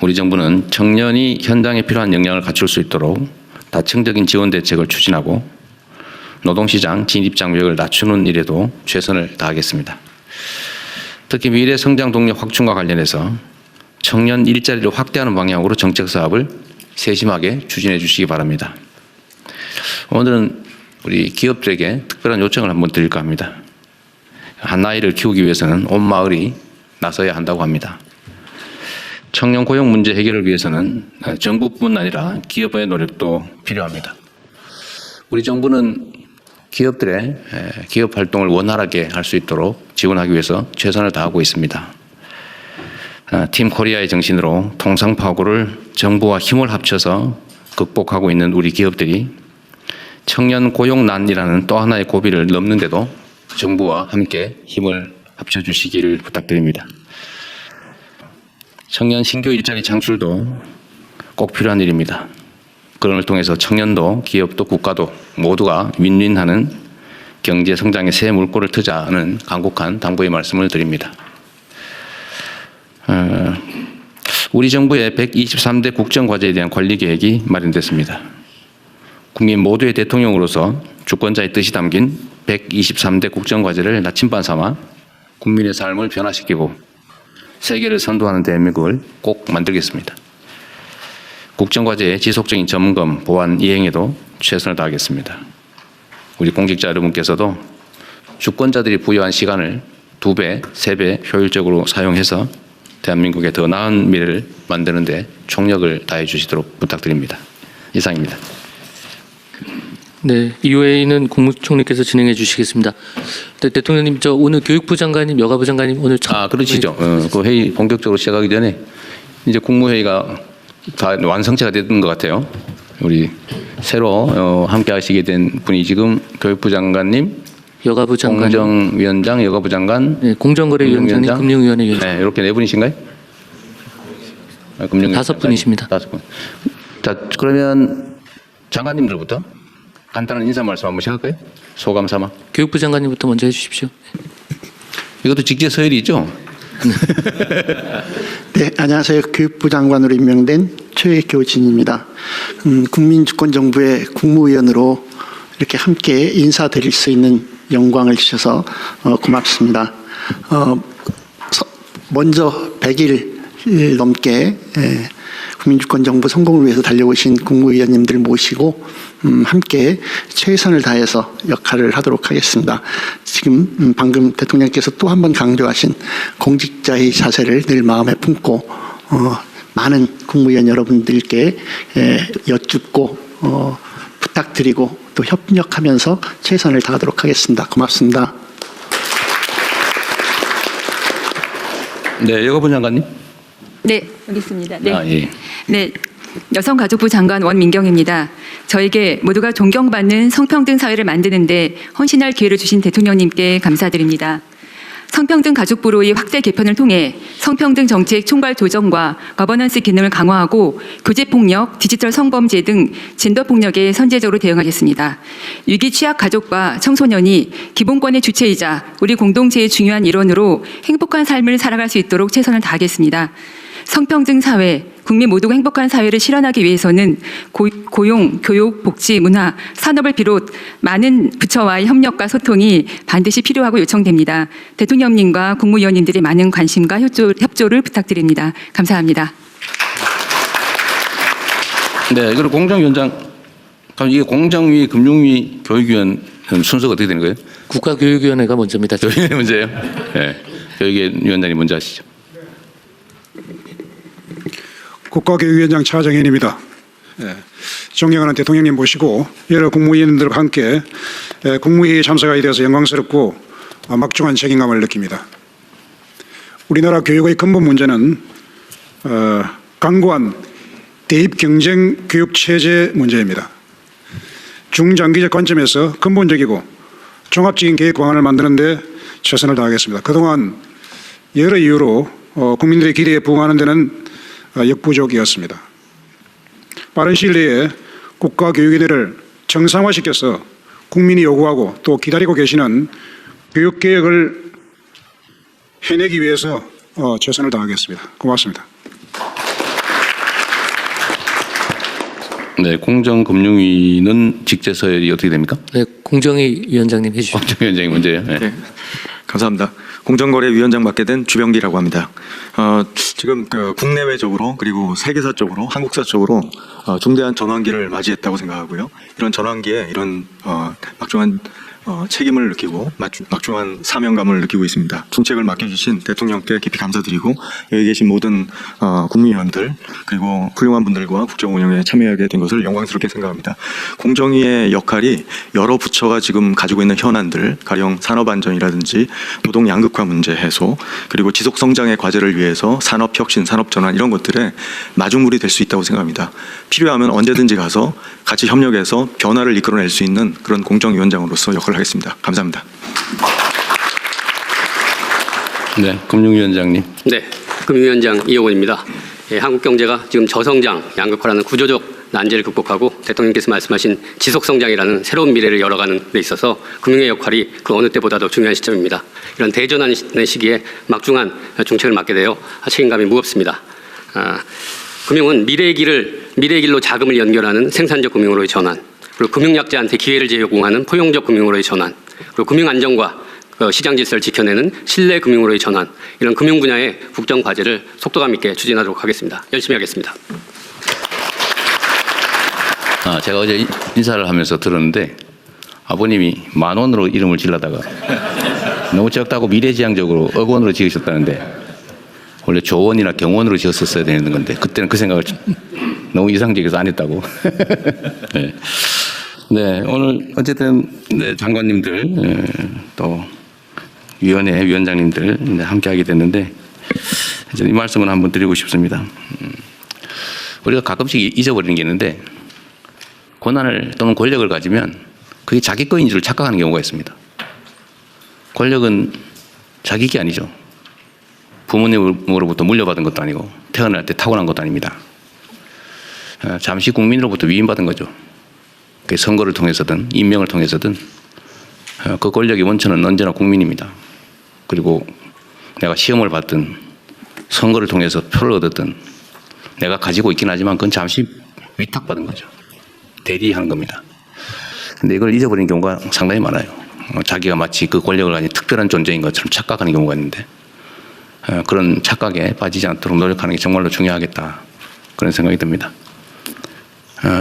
우리 정부는 청년이 현장에 필요한 역량을 갖출 수 있도록 다층적인 지원 대책을 추진하고 노동시장 진입 장벽을 낮추는 일에도 최선을 다하겠습니다. 특히 미래 성장 동력 확충과 관련해서 청년 일자리를 확대하는 방향으로 정책 사업을 세심하게 추진해 주시기 바랍니다. 오늘은 우리 기업들에게 특별한 요청을 한번 드릴까 합니다. 한 아이를 키우기 위해서는 온 마을이 나서야 한다고 합니다. 청년 고용 문제 해결을 위해서는 정부뿐 아니라 기업의 노력도 필요합니다. 우리 정부는 기업들의 기업 활동을 원활하게 할 수 있도록 지원하기 위해서 최선을 다하고 있습니다. 팀 코리아의 정신으로 통상파고를 정부와 힘을 합쳐서 극복하고 있는 우리 기업들이 청년 고용난이라는 또 하나의 고비를 넘는데도 정부와 함께 힘을 합쳐주시기를 부탁드립니다. 청년 신규 일자리 창출도 꼭 필요한 일입니다. 그런 걸 통해서 청년도 기업도 국가도 모두가 윈윈하는 경제 성장의 새 물꼬를 트자는 간곡한 당부의 말씀을 드립니다. 우리 정부의 123대 국정과제에 대한 관리 계획이 마련됐습니다. 국민 모두의 대통령으로서 주권자의 뜻이 담긴 123대 국정과제를 나침반 삼아 국민의 삶을 변화시키고 세계를 선도하는 대한민국을 꼭 만들겠습니다. 국정과제의 지속적인 점검, 보완, 이행에도 최선을 다하겠습니다. 우리 공직자 여러분께서도 주권자들이 부여한 시간을 2배, 3배 효율적으로 사용해서 대한민국의 더 나은 미래를 만드는 데 총력을 다해 주시도록 부탁드립니다. 이상입니다. 네, 이후에는 국무총리께서 진행해 주시겠습니다. 네, 대통령님, 저 오늘 교육부 장관님, 여가부 장관님 오늘 그러시죠. 그 회의 본격적으로 시작하기 전에 이제 국무회의가 다 완성체가 된 것 같아요. 우리 새로 함께 하시게 된 분이 지금 교육부 장관님, 여가부 장관, 공정위원장, 여가부 장관, 네, 공정거래위원장님, 금융위원회 위원장. 네, 이렇게 4분이신가요? 금융위원장 5분이십니다. 5분. 자, 그러면 장관님들부터 간단한 인사 말씀 한번 시작할까요? 소감 삼아. 교육부 장관님부터 먼저 해주십시오. 이것도 직제 서열이죠? 네, 안녕하세요. 교육부 장관으로 임명된 최교진입니다. 국민주권정부의 국무위원으로 이렇게 함께 인사드릴 수 있는 영광을 주셔서 고맙습니다. 먼저 100일 넘게 국민주권정부 성공을 위해서 달려오신 국무위원님들 모시고 함께 최선을 다해서 역할을 하도록 하겠습니다. 지금 방금 대통령께서 또 한 번 강조하신 공직자의 자세를 늘 마음에 품고 많은 국무위원 여러분들께 여쭙고 부탁드리고 또 협력하면서 최선을 다하도록 하겠습니다. 고맙습니다. 네, 여가부 장관님. 네, 여기 있습니다. 네. 예. 네. 여성가족부 장관 원민경입니다. 저에게 모두가 존경받는 성평등 사회를 만드는데 헌신할 기회를 주신 대통령님께 감사드립니다. 성평등 가족부로의 확대 개편을 통해 성평등 정책 총괄 조정과 거버넌스 기능을 강화하고 교제폭력, 디지털 성범죄 등 젠더폭력에 선제적으로 대응하겠습니다. 위기 취약 가족과 청소년이 기본권의 주체이자 우리 공동체의 중요한 일원으로 행복한 삶을 살아갈 수 있도록 최선을 다하겠습니다. 성평등 사회, 국민 모두가 행복한 사회를 실현하기 위해서는 고용, 교육, 복지, 문화, 산업을 비롯 많은 부처와의 협력과 소통이 반드시 필요하고 요청됩니다. 대통령님과 국무위원님들의 많은 관심과 협조를 부탁드립니다. 감사합니다. 네, 그리고 공정위원장, 그럼 이게 공정위, 금융위, 교육위원 순서가 어떻게 되는 거예요? 국가교육위원회가 먼저입니다. 교육위원회 문제예요? 네, 교육위원장님 먼저 하시죠. 국가교육위원장 차정현입니다. 존경하는 대통령님 모시고 여러 국무위원들과 함께 국무회의에 참석하게 되어서 영광스럽고 막중한 책임감을 느낍니다. 우리나라 교육의 근본 문제는 강고한 대입 경쟁 교육 체제 문제입니다. 중장기적 관점에서 근본적이고 종합적인 계획 방안을 만드는 데 최선을 다하겠습니다. 그동안 여러 이유로 국민들의 기대에 부응하는 데는 역부족이었습니다. 빠른 시일 내에 국가교육위원회를 정상화시켜서 국민이 요구하고 또 기다리고 계시는 교육개혁을 해내기 위해서 최선을 다하겠습니다. 고맙습니다. 네, 공정금융위는 직제서열이 어떻게 됩니까? 네, 공정위 위원장님 해주시죠. 공정위원장이 문제예요. 네. 네, 감사합니다. 공정거래위원장 맡게 된 주병기라고 합니다. 지금 국내외적으로 그리고 세계사적으로 한국사적으로 중대한 전환기를 맞이했다고 생각하고요. 이런 전환기에 이런 막중한 책임을 느끼고 막중한 사명감을 느끼고 있습니다. 중책을 맡겨주신 대통령께 깊이 감사드리고 여기 계신 모든 국민의원들 그리고 훌륭한 분들과 국정 운영에 참여하게 된 것을 영광스럽게 생각합니다. 공정위의 역할이 여러 부처가 지금 가지고 있는 현안들, 가령 산업안전이라든지 노동 양극화 문제 해소, 그리고 지속 성장의 과제를 위해서 산업혁신, 산업전환 이런 것들에 마중물이 될 수 있다고 생각합니다. 필요하면 언제든지 가서 같이 협력해서 변화를 이끌어낼 수 있는 그런 공정위원장으로서 역할을 하겠습니다. 감사합니다. 네, 금융위원장님. 네, 금융위원장 이용원입니다. 예, 한국 경제가 지금 저성장, 양극화라는 구조적 난제를 극복하고 대통령께서 말씀하신 지속성장이라는 새로운 미래를 열어가는 데 있어서 금융의 역할이 그 어느 때보다도 중요한 시점입니다. 이런 대전환의 시기에 막중한 중책을 맡게 되어 책임감이 무겁습니다. 금융은 미래의 길로 자금을 연결하는 생산적 금융으로의 전환, 그리고 금융약자한테 기회를 제공하는 포용적 금융으로의 전환, 그리고 금융 안정과 시장 질서를 지켜내는 신뢰 금융으로의 전환, 이런 금융 분야의 국정 과제를 속도감 있게 추진하도록 하겠습니다. 열심히 하겠습니다. 제가 어제 인사를 하면서 들었는데 아버님이 10,000원으로 이름을 지르다가 너무 적다고 미래지향적으로 억 원으로 지으셨다는데 원래 조원이나 경원으로 지었었어야 되는 건데 그때는 그 생각을 너무 이상적이어서 안 했다고. 네. 네, 오늘 어쨌든 네, 장관님들 또 위원회 위원장님들 함께하게 됐는데 이 말씀을 한번 드리고 싶습니다. 우리가 가끔씩 잊어버리는 게 있는데 권한을 또는 권력을 가지면 그게 자기 거인 줄 착각하는 경우가 있습니다. 권력은 자기 게 아니죠. 부모님으로부터 물려받은 것도 아니고 태어날 때 타고난 것도 아닙니다. 잠시 국민으로부터 위임받은 거죠. 그 선거를 통해서든 임명을 통해서든 그 권력의 원천은 언제나 국민입니다. 그리고 내가 시험을 받든 선거를 통해서 표를 얻었든 내가 가지고 있긴 하지만 그건 잠시 위탁받은 거죠. 대리하는 겁니다. 근데 이걸 잊어버리는 경우가 상당히 많아요. 자기가 마치 그 권력을 가진 특별한 존재인 것처럼 착각하는 경우가 있는데 그런 착각에 빠지지 않도록 노력하는 게 정말로 중요하겠다. 그런 생각이 듭니다.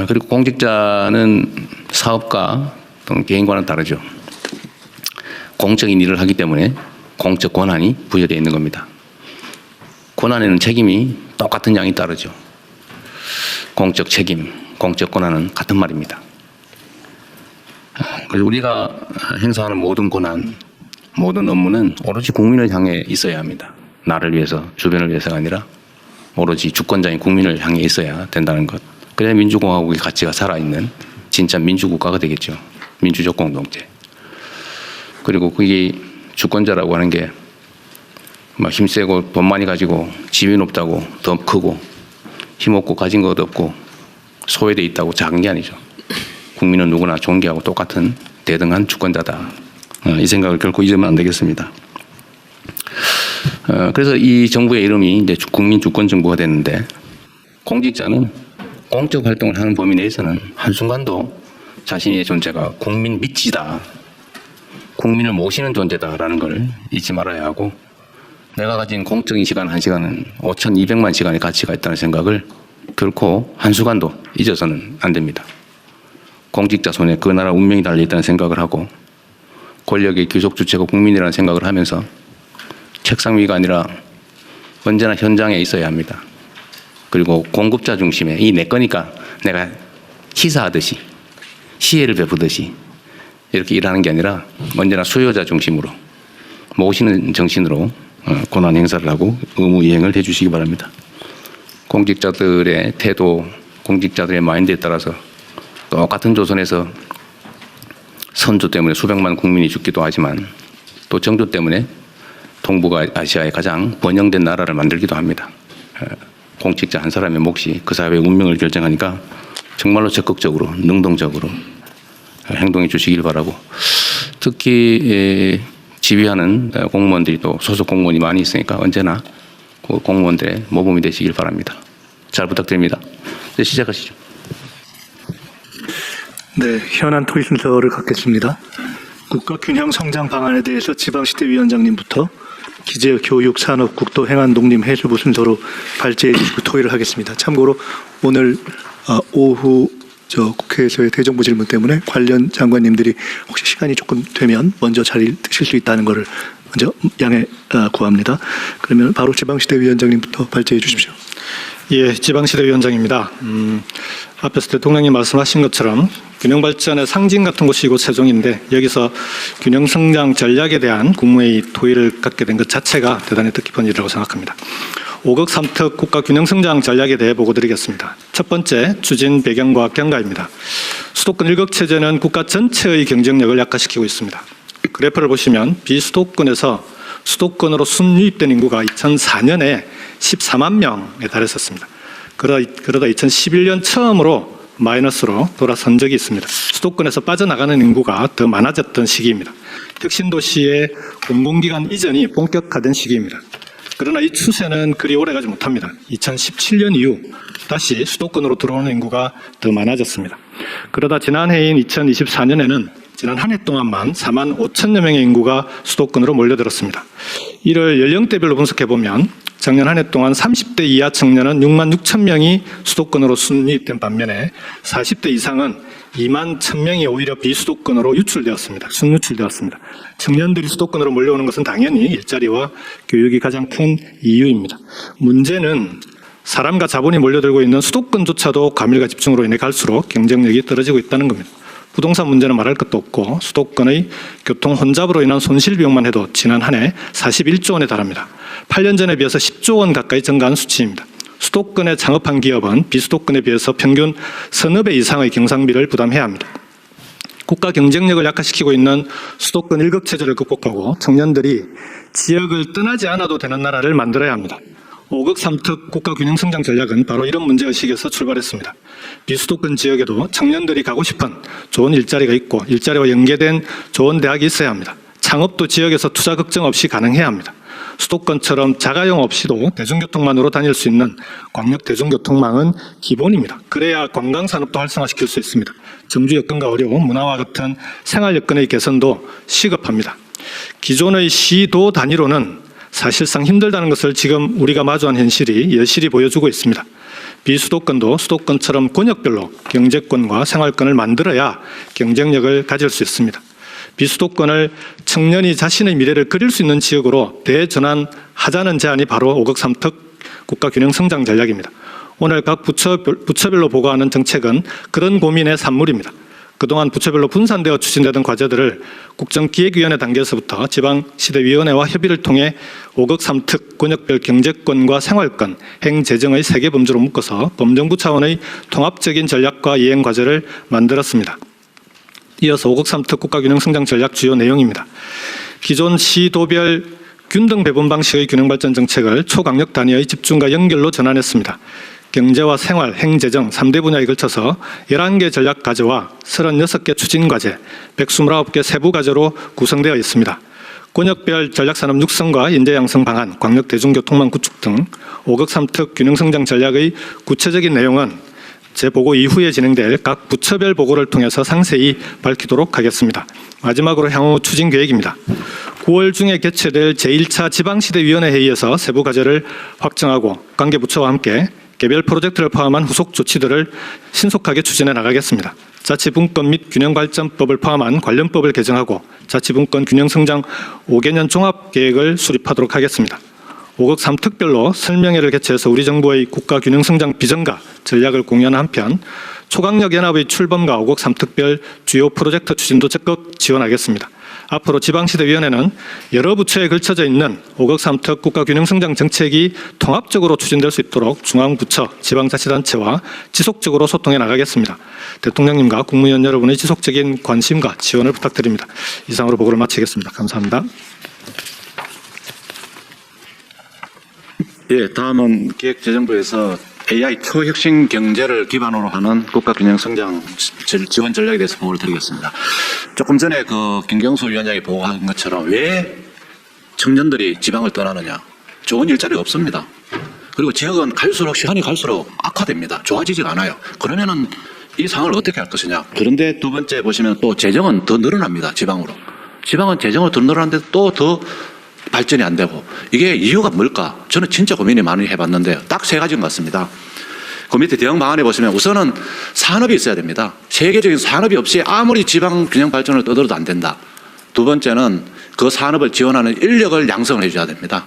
그리고 공직자는 사업가 또는 개인과는 다르죠. 공적인 일을 하기 때문에 공적 권한이 부여되어 있는 겁니다. 권한에는 책임이 똑같은 양이 따르죠. 공적 책임, 공적 권한은 같은 말입니다. 그래서 우리가 행사하는 모든 권한, 모든 업무는 오로지 국민을 향해 있어야 합니다. 나를 위해서, 주변을 위해서가 아니라 오로지 주권자인 국민을 향해 있어야 된다는 것. 그래야 민주공화국의 가치가 살아있는 진짜 민주국가가 되겠죠. 민주적 공동체. 그리고 그게 주권자라고 하는 게 막 힘세고 돈 많이 가지고 집이 높다고 더 크고 힘없고 가진 것 없고 소외돼 있다고 작은 게 아니죠. 국민은 누구나 존귀하고 똑같은 대등한 주권자다. 이 생각을 결코 잊으면 안 되겠습니다. 그래서 이 정부의 이름이 이제 국민주권정부가 됐는데 공직자는 공적 활동을 하는 범위 내에서는 한순간도 자신의 존재가 국민 밑이다. 국민을 모시는 존재다라는 걸 잊지 말아야 하고 내가 가진 공적인 시간 1시간은 5,200만 시간의 가치가 있다는 생각을 결코 한순간도 잊어서는 안 됩니다. 공직자 손에 그 나라 운명이 달려있다는 생각을 하고 권력의 귀속 주체가 국민이라는 생각을 하면서 책상 위가 아니라 언제나 현장에 있어야 합니다. 그리고 공급자 중심에 이 내 거니까 내가 시사하듯이 시혜를 베푸듯이 이렇게 일하는 게 아니라 언제나 수요자 중심으로 모시는 정신으로 권한 행사를 하고 의무 이행을 해주시기 바랍니다. 공직자들의 태도, 공직자들의 마인드에 따라서 똑같은 조선에서 선조 때문에 수백만 국민이 죽기도 하지만 또 정조 때문에 동북아시아의 가장 번영된 나라를 만들기도 합니다. 공직자 한 사람의 몫이 그 사회의 운명을 결정하니까 정말로 적극적으로 능동적으로 행동해 주시길 바라고 특히 지휘하는 공무원들이 또 소속 공무원이 많이 있으니까 언제나 그 공무원들의 모범이 되시길 바랍니다. 잘 부탁드립니다. 이제 시작하시죠. 네, 현안 토의 순서를 갖겠습니다. 국가균형성장 방안에 대해서 지방시대위원장님부터 기재, 교육, 산업, 국토, 행안, 농림, 해수부 순서로 발제해 주시고 토의를 하겠습니다. 참고로 오늘 오후 국회에서의 대정부 질문 때문에 관련 장관님들이 혹시 시간이 조금 되면 먼저 자리를 드실 수 있다는 것을 먼저 양해 구합니다. 그러면 바로 지방시대위원장님부터 발제해 주십시오. 예, 지방시대위원장입니다. 앞에서 대통령님 말씀하신 것처럼 균형발전의 상징 같은 곳이 이곳 세종인데 여기서 균형성장 전략에 대한 국무회의 토의를 갖게 된 것 자체가 대단히 뜻깊은 일이라고 생각합니다. 5억 3특 국가균형성장 전략에 대해 보고드리겠습니다. 첫 번째, 추진 배경과 경과입니다. 수도권 1급 체제는 국가 전체의 경쟁력을 약화시키고 있습니다. 그래프를 보시면 비수도권에서 수도권으로 순유입된 인구가 2004년에 14만 명에 달했었습니다. 그러다 2011년 처음으로 마이너스로 돌아선 적이 있습니다. 수도권에서 빠져나가는 인구가 더 많아졌던 시기입니다. 혁신도시의 공공기관 이전이 본격화된 시기입니다. 그러나 이 추세는 그리 오래가지 못합니다. 2017년 이후 다시 수도권으로 들어오는 인구가 더 많아졌습니다. 그러다 지난 해인 2024년에는 지난 한 해 동안만 4만 5천여 명의 인구가 수도권으로 몰려들었습니다. 이를 연령대별로 분석해보면 작년 한 해 동안 30대 이하 청년은 6만 6천 명이 수도권으로 순유입된 반면에 40대 이상은 2만 1천 명이 오히려 비수도권으로 유출되었습니다. 순유출되었습니다. 청년들이 수도권으로 몰려오는 것은 당연히 일자리와 교육이 가장 큰 이유입니다. 문제는 사람과 자본이 몰려들고 있는 수도권조차도 과밀과 집중으로 인해 갈수록 경쟁력이 떨어지고 있다는 겁니다. 부동산 문제는 말할 것도 없고 수도권의 교통 혼잡으로 인한 손실 비용만 해도 지난 한 해 41조 원에 달합니다. 8년 전에 비해서 10조 원 가까이 증가한 수치입니다. 수도권에 창업한 기업은 비수도권에 비해서 평균 서너 배 이상의 경상비를 부담해야 합니다. 국가 경쟁력을 약화시키고 있는 수도권 1급 체제를 극복하고 청년들이 지역을 떠나지 않아도 되는 나라를 만들어야 합니다. 5급 3특 국가균형성장 전략은 바로 이런 문제의식에서 출발했습니다. 비수도권 지역에도 청년들이 가고 싶은 좋은 일자리가 있고 일자리와 연계된 좋은 대학이 있어야 합니다. 창업도 지역에서 투자 걱정 없이 가능해야 합니다. 수도권처럼 자가용 없이도 대중교통만으로 다닐 수 있는 광역 대중교통망은 기본입니다. 그래야 관광산업도 활성화시킬 수 있습니다. 정주 여건과 어려운 문화와 같은 생활 여건의 개선도 시급합니다. 기존의 시도 단위로는 사실상 힘들다는 것을 지금 우리가 마주한 현실이 여실히 보여주고 있습니다. 비수도권도 수도권처럼 권역별로 경제권과 생활권을 만들어야 경쟁력을 가질 수 있습니다. 비수도권을 청년이 자신의 미래를 그릴 수 있는 지역으로 대전환하자는 제안이 바로 5급 3특 국가균형성장 전략입니다. 오늘 각 부처별로 보고하는 정책은 그런 고민의 산물입니다. 그동안 부처별로 분산되어 추진되던 과제들을 국정기획위원회 단계에서부터 지방시대위원회와 협의를 통해 5급 3특 권역별 경제권과 생활권, 행재정의 3개 범주로 묶어서 범정부 차원의 통합적인 전략과 이행 과제를 만들었습니다. 이어서 5급 3특 국가균형성장 전략 주요 내용입니다. 기존 시도별 균등 배분 방식의 균형발전 정책을 초강력 단위의 집중과 연결로 전환했습니다. 경제와 생활, 행재정 3대 분야에 걸쳐서 11개 전략 과제와 36개 추진 과제, 129개 세부 과제로 구성되어 있습니다. 권역별 전략산업 육성과 인재 양성 방안, 광역 대중교통망 구축 등 5급 3특 균형성장 전략의 구체적인 내용은 제 보고 이후에 진행될 각 부처별 보고를 통해서 상세히 밝히도록 하겠습니다. 마지막으로 향후 추진 계획입니다. 9월 중에 개최될 제1차 지방시대위원회 회의에서 세부 과제를 확정하고 관계부처와 함께 개별 프로젝트를 포함한 후속 조치들을 신속하게 추진해 나가겠습니다. 자치분권 및 균형발전법을 포함한 관련법을 개정하고 자치분권 균형성장 5개년 종합계획을 수립하도록 하겠습니다. 5급 3특별로 설명회를 개최해서 우리 정부의 국가균형성장 비전과 전략을 공유하는 한편 초강력 연합의 출범과 5급 3특별 주요 프로젝트 추진도 적극 지원하겠습니다. 앞으로 지방시대위원회는 여러 부처에 걸쳐져 있는 5급 3특 국가균형성장 정책이 통합적으로 추진될 수 있도록 중앙부처, 지방자치단체와 지속적으로 소통해 나가겠습니다. 대통령님과 국무위원 여러분의 지속적인 관심과 지원을 부탁드립니다. 이상으로 보고를 마치겠습니다. 감사합니다. 예, 다음은 기획재정부에서 AI 초혁신 경제를 기반으로 하는 국가균형성장 지원 전략에 대해서 보고를 드리겠습니다. 조금 전에 김경수 위원장이 보고한 것처럼 왜 청년들이 지방을 떠나느냐? 좋은 일자리가 없습니다. 그리고 지역은 갈수록 시간이 갈수록 악화됩니다. 좋아지지가 않아요. 그러면은 이 상황을 어떻게 할 것이냐. 그런데 두 번째 보시면 또 재정은 더 늘어납니다. 지방으로. 지방은 재정을 더 늘어나는데 또 더 발전이 안 되고 이게 이유가 뭘까? 저는 진짜 고민이 많이 해봤는데 딱 세 가지인 것 같습니다. 그 밑에 대응 방안에 보시면 우선은 산업이 있어야 됩니다. 세계적인 산업이 없이 아무리 지방 균형 발전을 떠들어도 안 된다. 두 번째는 그 산업을 지원하는 인력을 양성을 해줘야 됩니다.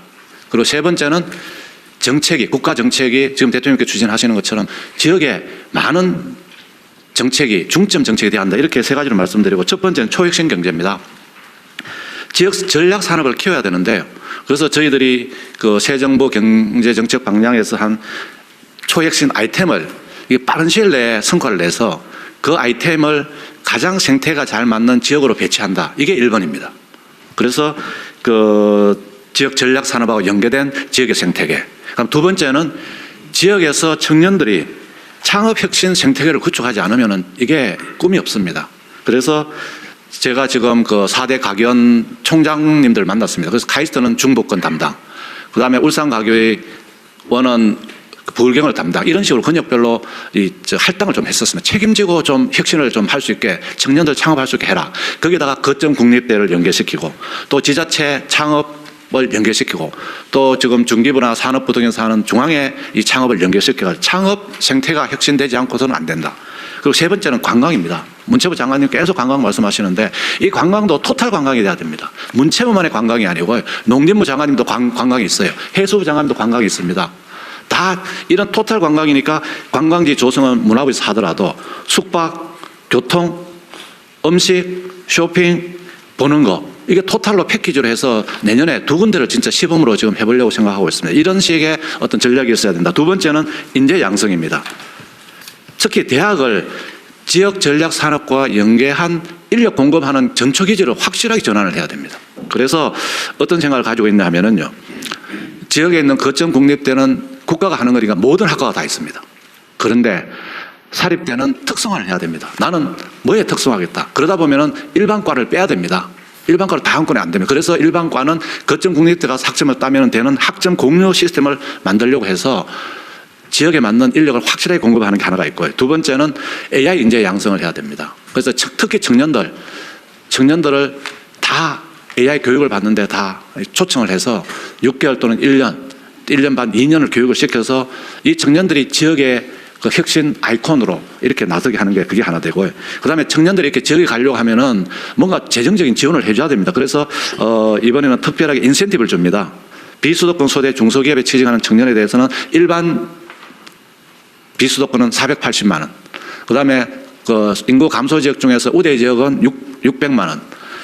그리고 세 번째는 정책이, 국가 정책이 지금 대통령께서 추진하시는 것처럼 지역에 많은 정책이, 중점 정책이 돼야 한다. 이렇게 세 가지를 말씀드리고 첫 번째는 초혁신 경제입니다. 지역 전략 산업을 키워야 되는데요. 그래서 저희들이 그 새 정부 경제 정책 방향에서 한 초혁신 아이템을 빠른 시일 내에 성과를 내서 그 아이템을 가장 생태가 잘 맞는 지역으로 배치한다. 이게 1번입니다. 그래서 그 지역 전략 산업하고 연계된 지역의 생태계. 그럼 두 번째는 지역에서 청년들이 창업 혁신 생태계를 구축하지 않으면 이게 꿈이 없습니다. 그래서 제가 지금 그 4대 가견 총장님들 만났습니다. 그래서 카이스트는 중부권 담당, 그 다음에 울산 가교원은 부울경을 담당, 이런 식으로 권역별로 할당을 좀 했었습니다. 책임지고 좀 혁신을 좀 할 수 있게, 청년들 창업할 수 있게 해라. 거기다가 거점 국립대를 연계시키고 또 지자체 창업을 연계시키고 또 지금 중기부나 산업부 등에서 하는 중앙에 이 창업을 연계시켜서 창업 생태가 혁신되지 않고서는 안 된다. 그리고 세 번째는 관광입니다. 문체부 장관님 계속 관광 말씀하시는데 이 관광도 토탈 관광이 돼야 됩니다. 문체부만의 관광이 아니고 농림부 장관님도 관광이 있어요. 해수부 장관님도 관광이 있습니다. 다 이런 토탈 관광이니까 관광지 조성은 문화부에서 하더라도 숙박, 교통, 음식, 쇼핑, 보는 거, 이게 토탈로 패키지로 해서 내년에 두 군데를 진짜 시범으로 지금 해보려고 생각하고 있습니다. 이런 식의 어떤 전략이 있어야 된다. 두 번째는 인재 양성입니다. 특히 대학을 지역 전략 산업과 연계한 인력 공급하는 전초기지를 확실하게 전환을 해야 됩니다. 그래서 어떤 생각을 가지고 있냐 하면은요, 지역에 있는 거점 국립대는 국가가 하는 거니까 모든 학과가 다 있습니다. 그런데 사립대는 특성화를 해야 됩니다. 나는 뭐에 특성화하겠다. 그러다 보면은 일반과를 빼야 됩니다. 일반과를 다 한꺼번에 안 됩니다. 그래서 일반과는 거점 국립대가 학점을 따면 되는 학점 공유 시스템을 만들려고 해서 지역에 맞는 인력을 확실하게 공급하는 게 하나가 있고요. 두 번째는 AI 인재 양성을 해야 됩니다. 그래서 특히 청년들을 다 AI 교육을 받는데 다 초청을 해서 6개월 또는 1년 반, 2년을 교육을 시켜서 이 청년들이 지역의 그 혁신 아이콘으로 이렇게 나서게 하는 게 그게 하나 되고요. 그 다음에 청년들이 이렇게 지역에 가려고 하면은 뭔가 재정적인 지원을 해줘야 됩니다. 그래서 이번에는 특별하게 인센티브를 줍니다. 비수도권 소대 중소기업에 취직하는 청년에 대해서는 일반 비수도권은 480만 원. 그 다음에 그 인구 감소 지역 중에서 우대 지역은 600만 원.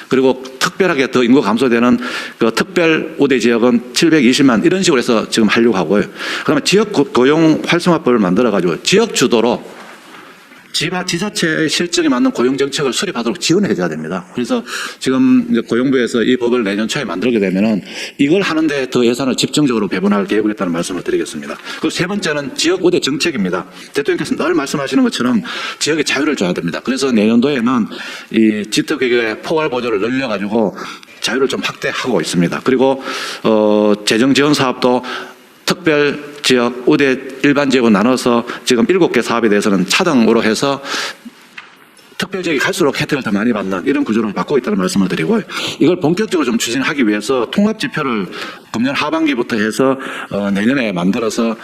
그리고 특별하게 더 인구 감소되는 그 특별 우대 지역은 720만, 이런 식으로 해서 지금 하려고 하고요. 그 다음에 지역 고용 활성화법을 만들어가지고 지역 주도로 지자체의 실정에 맞는 고용 정책을 수립하도록 지원해줘야 됩니다. 그래서 지금 이제 고용부에서 이 법을 내년 초에 만들게 되면은 이걸 하는데 더 예산을 집중적으로 배분할 계획을 했다는 말씀을 드리겠습니다. 그리고 세 번째는 지역 우대 정책입니다. 대통령께서 늘 말씀하시는 것처럼 지역에 자유를 줘야 됩니다. 그래서 내년도에는 이 지특계획의 포괄 보조를 늘려가지고 자유를 좀 확대하고 있습니다. 그리고 재정 지원 사업도 특별 지역, 우대 일반 지역으로 나눠서 지금 7개 사업에 대해서는 차등으로 해서 특별 지역이 갈수록 혜택을 더 많이 받는 이런 구조를 바꾸고 있다는 말씀을 드리고요. 이걸 본격적으로 좀 추진하기 위해서 통합 지표를 금년 하반기부터 해서 내년에 만들어서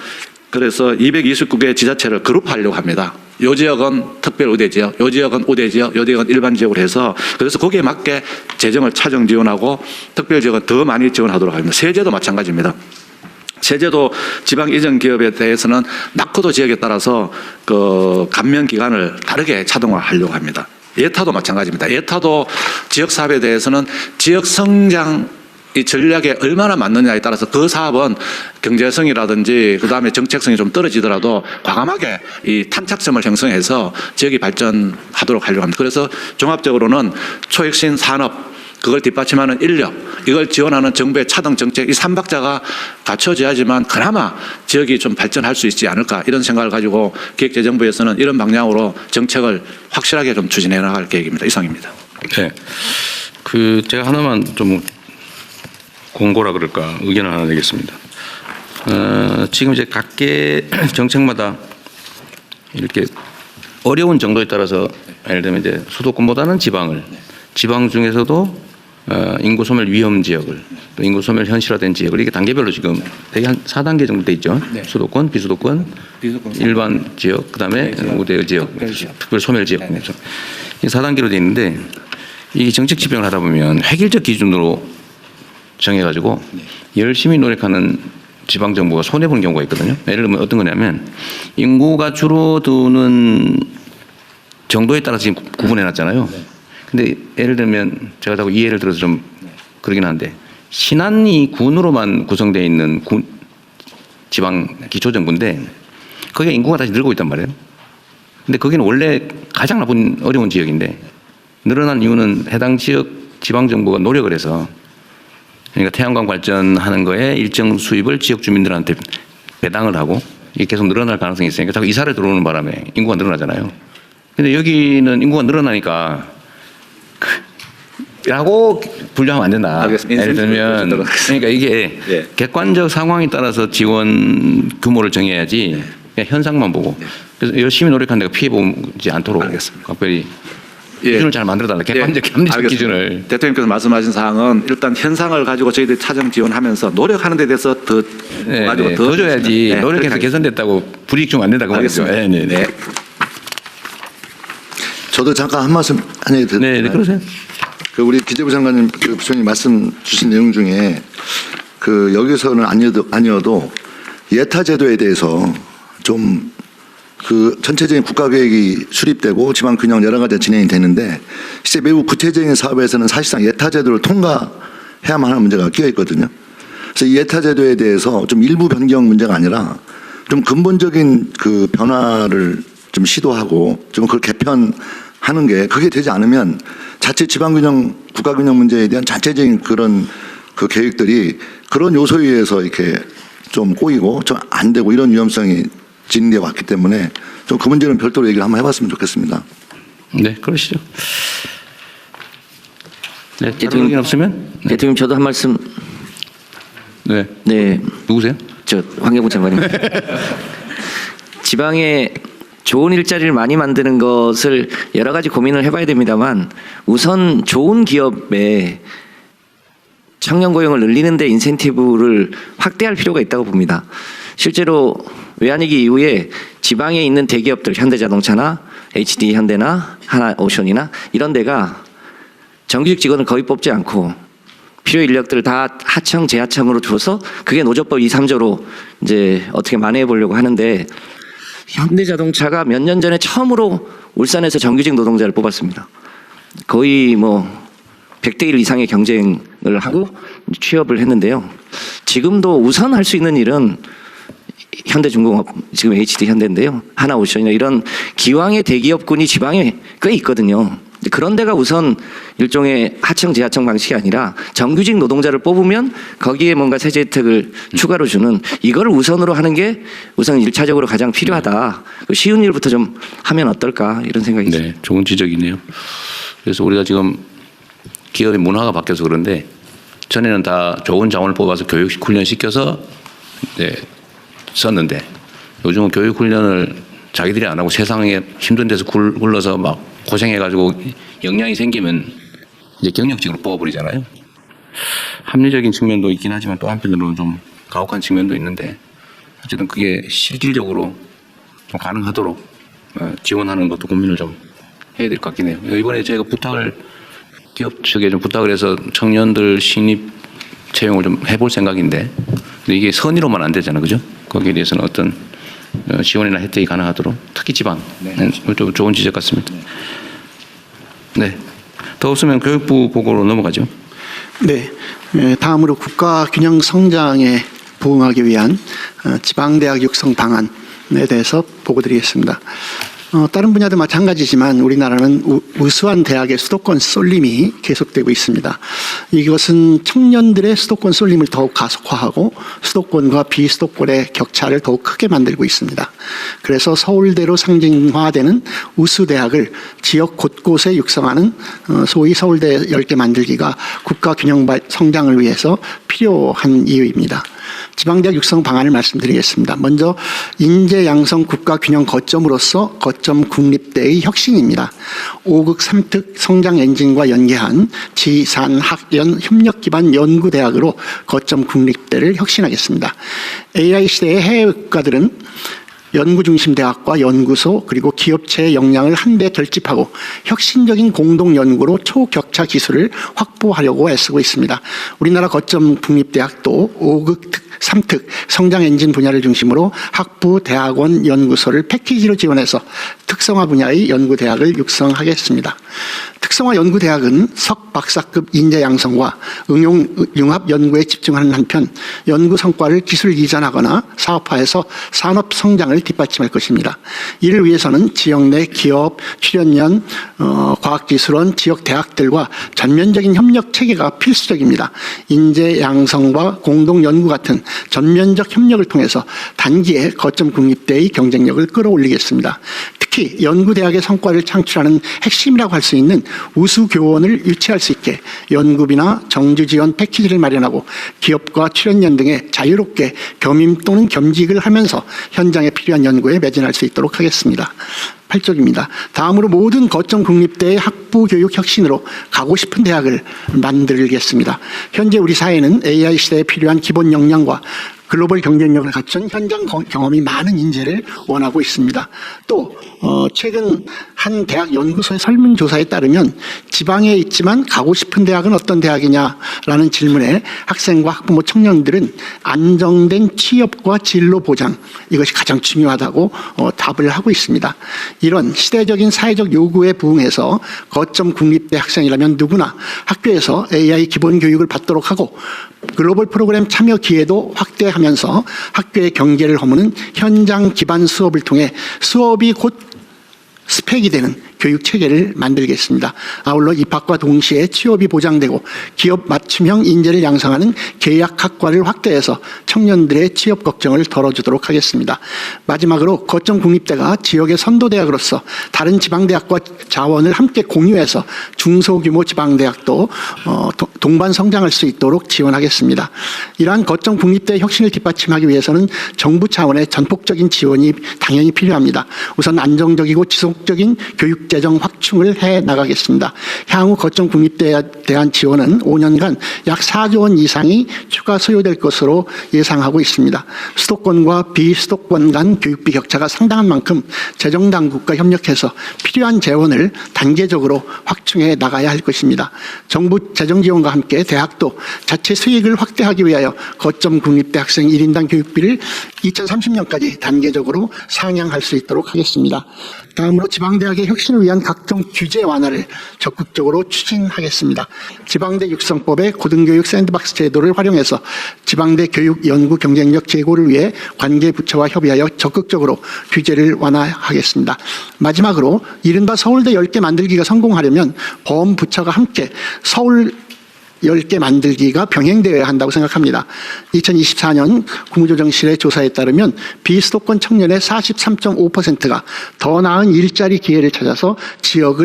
그래서 229개 지자체를 그룹하려고 합니다. 요 지역은 특별 우대 지역, 요 지역은 우대 지역, 요 지역은 일반 지역으로 해서 그래서 거기에 맞게 재정을 차정 지원하고 특별 지역은 더 많이 지원하도록 합니다. 세제도 마찬가지입니다. 세제도 지방 이전 기업에 대해서는 낙후도 지역에 따라서 그 감면 기간을 다르게 차등화하려고 합니다. 예타도 마찬가지입니다. 예타도 지역 사업에 대해서는 지역 성장 이 전략에 얼마나 맞느냐에 따라서 그 사업은 경제성이라든지 그 다음에 정책성이 좀 떨어지더라도 과감하게 이 탄착점을 형성해서 지역이 발전하도록 하려고 합니다. 그래서 종합적으로는 초혁신 산업, 그걸 뒷받침하는 인력, 이걸 지원하는 정부의 차등 정책, 이 3박자가 갖춰져야지만 그나마 지역이 좀 발전할 수 있지 않을까, 이런 생각을 가지고 기획재정부에서는 이런 방향으로 정책을 확실하게 좀 추진해 나갈 계획입니다. 이상입니다. 네. 제가 하나만 좀 공고라 그럴까 의견을 하나 내겠습니다. 지금 이제 각계 정책마다 이렇게 어려운 정도에 따라서 예를 들면 이제 수도권보다는 지방 중에서도 인구 소멸 위험 지역을 또 인구 소멸 현실화된 지역을 이게 단계별로 지금 대개 한 4단계 정도 돼 있죠. 수도권, 비수도권, 일반 지역, 그다음에 우대 지역, 특별 소멸 지역. 이 4단계로 돼 있는데 이 정책 집행을 하다 보면 획일적 기준으로 정해가지고 열심히 노력하는 지방 정부가 손해 보는 경우가 있거든요. 예를 들면 어떤 거냐면 인구가 줄어드는 정도에 따라서 지금 구분해 놨잖아요. 근데 예를 들면 제가 자꾸 이 예를 들어서 좀 그러긴 한데 신안이 군으로만 구성되어 있는 지방 기초정부인데 거기가 인구가 다시 늘고 있단 말이에요. 근데 거기는 원래 가장 나쁜 어려운 지역인데 늘어난 이유는 해당 지역 지방정부가 노력을 해서 그러니까 태양광 발전하는 거에 일정 수입을 지역 주민들한테 배당을 하고 이게 계속 늘어날 가능성이 있으니까 자꾸 이사를 들어오는 바람에 인구가 늘어나잖아요. 근데 여기는 인구가 늘어나니까 라고 분류하면 안 된다. 알겠습니다. 예를 들면 그러니까 이게 예. 객관적 상황에 따라서 지원 규모를 정해야지 그냥 현상만 보고 그래서 열심히 노력한 데가 피해 보지 않도록 알겠습니다. 각별히 예. 기준을 잘 만들어달라. 객관적 합리적 알겠습니다. 기준을. 대통령께서 말씀하신 사항은 일단 현상을 가지고 저희들이 차정 지원하면서 노력하는 데 대해서 더 가지고 더 줘야지. 네, 노력해서 그렇게 개선됐다고 불이익 주면 안 된다고 말이죠. 알겠습니다. 네, 네. 네. 저도 잠깐 한 말씀 해도 될까요? 네, 네, 그러세요. 그 우리 기재부 장관님 그 부처님 말씀 주신 내용 중에 그 여기서는 아니어도 예타 제도에 대해서 좀 그 전체적인 국가 계획이 수립되고 지방 균형 여러 가지 진행이 되는데 실제 매우 구체적인 사업에서는 사실상 예타 제도를 통과해야만 하는 문제가 끼어 있거든요. 그래서 이 예타 제도에 대해서 좀 일부 변경 문제가 아니라 좀 근본적인 그 변화를 좀 시도하고 좀 그걸 개편하는 게 그게 되지 않으면 자체 지방균형, 국가균형 문제에 대한 자체적인 그런 그 계획들이 그런 요소에 의해서 이렇게 좀 꼬이고 좀 안 되고 이런 위험성이 진행되어 왔기 때문에 좀 그 문제는 별도로 얘기를 한번 해봤으면 좋겠습니다. 네, 그러시죠. 네, 대통령 없으면 네. 대통령 저도 한 말씀. 네. 네. 누구세요? 저 환경부 장관입니다. 지방에 좋은 일자리를 많이 만드는 것을 여러 가지 고민을 해봐야 됩니다만 우선 좋은 기업에 청년 고용을 늘리는 데 인센티브를 확대할 필요가 있다고 봅니다. 실제로 외환위기 이후에 지방에 있는 대기업들 현대자동차나 HD 현대나 하나오션이나 이런 데가 정규직 직원을 거의 뽑지 않고 필요 인력들을 다 하청 재하청으로 줘서 그게 노조법 2, 3조로 이제 어떻게 만회해 보려고 하는데 현대자동차가 몇 년 전에 처음으로 울산에서 정규직 노동자를 뽑았습니다. 거의 뭐 100대 1 이상의 경쟁을 하고 취업을 했는데요. 지금도 우선 할 수 있는 일은 현대중공업, 지금 HD 현대인데요. 하나오션이나 이런 기왕의 대기업군이 지방에 꽤 있거든요. 그런 데가 우선 일종의 하청 재하청 방식이 아니라 정규직 노동자를 뽑으면 거기에 뭔가 세제 혜택을 추가로 주는 이거를 우선으로 하는 게 우선 1차적으로 가장 필요하다. 쉬운 일부터 좀 하면 어떨까 이런 생각이 있습니다. 네, 좋은 지적이네요. 그래서 우리가 지금 기업의 문화가 바뀌어서 그런데 전에는 다 좋은 자원을 뽑아서 교육 훈련 시켜서 네, 썼는데 요즘은 교육 훈련을 자기들이 안 하고 세상에 힘든 데서 굴러서 막 고생해가지고 역량이 생기면 이제 경력직으로 뽑아버리잖아요. 합리적인 측면도 있긴 하지만 또 한편으로는 좀 가혹한 측면도 있는데 어쨌든 그게 실질적으로 좀 가능하도록 지원하는 것도 고민을 좀 해야 될 것 같긴 해요. 이번에 제가 기업 측에 좀 부탁을 해서 청년들 신입 채용을 좀 해볼 생각인데 근데 이게 선의로만 안 되잖아요. 그죠? 거기에 대해서는 어떤 지원이나 혜택이 가능하도록 특히 지방 좀 좋은 지적 같습니다. 네. 더 없으면 교육부 보고로 넘어가죠. 네. 다음으로 국가 균형 성장에 부응하기 위한 지방대학 육성 방안에 대해서 보고드리겠습니다. 다른 분야도 마찬가지지만 우리나라는 우수한 대학의 수도권 쏠림이 계속되고 있습니다. 이것은 청년들의 수도권 쏠림을 더욱 가속화하고 수도권과 비수도권의 격차를 더욱 크게 만들고 있습니다. 그래서 서울대로 상징화되는 우수대학을 지역 곳곳에 육성하는 소위 서울대 10개 만들기가 국가 균형 성장을 위해서 필요한 이유입니다. 지방대학 육성 방안을 말씀드리겠습니다. 먼저 인재 양성 국가 균형 거점으로서 거점 국립대의 혁신입니다. 5극 3특 성장 엔진과 연계한 지산 학연 협력 기반 연구대학으로 거점 국립대를 혁신하겠습니다. AI 시대의 해외 국가들은 연구 중심 대학과 연구소 그리고 기업체의 역량을 한데 결집하고 혁신적인 공동 연구로 초격차 기술을 확보하려고 애쓰고 있습니다. 우리나라 거점 국립대학도 5극 3특 성장 엔진 분야를 중심으로 학부, 대학원, 연구소를 패키지로 지원해서 특성화 분야의 연구대학을 육성하겠습니다. 특성화 연구대학은 석 박사급 인재 양성과 응용 융합 연구에 집중하는 한편 연구 성과를 기술 이전하거나 사업화해서 산업 성장을 뒷받침할 것입니다. 이를 위해서는 지역 내 기업, 출연연, 과학기술원, 지역 대학들과 전면적인 협력 체계가 필수적입니다. 인재 양성과 공동 연구 같은 전면적 협력을 통해서 단기에 거점 국립대의 경쟁력을 끌어올리겠습니다. 특히 연구대학의 성과를 창출하는 핵심이라고 할 수 있는 우수 교원을 유치할 수 있게 연구비나 정주 지원 패키지를 마련하고 기업과 출연연 등에 자유롭게 겸임 또는 겸직을 하면서 현장에 필요한 연구에 매진할 수 있도록 하겠습니다. 8쪽입니다. 다음으로 모든 거점 국립대의 학부 교육 혁신으로 가고 싶은 대학을 만들겠습니다. 현재 우리 사회는 AI 시대에 필요한 기본 역량과 글로벌 경쟁력을 갖춘 현장 경험이 많은 인재를 원하고 있습니다. 또 최근 한 대학 연구소의 설문조사에 따르면 지방에 있지만 가고 싶은 대학은 어떤 대학이냐라는 질문에 학생과 학부모 청년들은 안정된 취업과 진로 보장 이것이 가장 중요하다고 답을 하고 있습니다. 이런 시대적인 사회적 요구에 부응해서 거점 국립대 학생이라면 누구나 학교에서 AI 기본 교육을 받도록 하고 글로벌 프로그램 참여 기회도 확대하면서 학교의 경계를 허무는 현장 기반 수업을 통해 수업이 곧 스펙이 되는 교육 체계를 만들겠습니다. 아울러 입학과 동시에 취업이 보장되고 기업 맞춤형 인재를 양성하는 계약학과를 확대해서 청년들의 취업 걱정을 덜어주도록 하겠습니다. 마지막으로 거점 국립대가 지역의 선도대학으로서 다른 지방대학과 자원을 함께 공유해서 중소규모 지방대학도 동반 성장할 수 있도록 지원하겠습니다. 이러한 거점 국립대 혁신을 뒷받침하기 위해서는 정부 차원의 전폭적인 지원이 당연히 필요합니다. 우선 안정적이고 지속적인 교육 재정 확충을 해 나가겠습니다. 향후 거점 국립대에 대한 지원은 5년간 약 4조 원 이상이 추가 소요될 것으로 예상하고 있습니다. 수도권과 비수도권 간 교육비 격차가 상당한 만큼 재정당국과 협력해서 필요한 재원을 단계적으로 확충해 나가야 할 것입니다. 정부 재정 지원과 함께 대학도 자체 수익을 확대하기 위하여 거점 국립대 학생 1인당 교육비를 2030년까지 단계적으로 상향할 수 있도록 하겠습니다. 다음으로 지방대학의 혁신을 위한 각종 규제 완화를 적극적으로 추진하겠습니다. 지방대 육성법의 고등교육 샌드박스 제도를 활용해서 지방대 교육 연구 경쟁력 제고를 위해 관계 부처와 협의하여 적극적으로 규제를 완화하겠습니다. 마지막으로 이른바 서울대 10개 만들기가 성공하려면 범부처가 함께 서울 10개 만들기가 병행되어야 한다고 생각합니다. 2024년 국무조정실의 조사에 따르면 비수도권 청년의 43.5%가 더 나은 일자리 기회를 찾아서 지역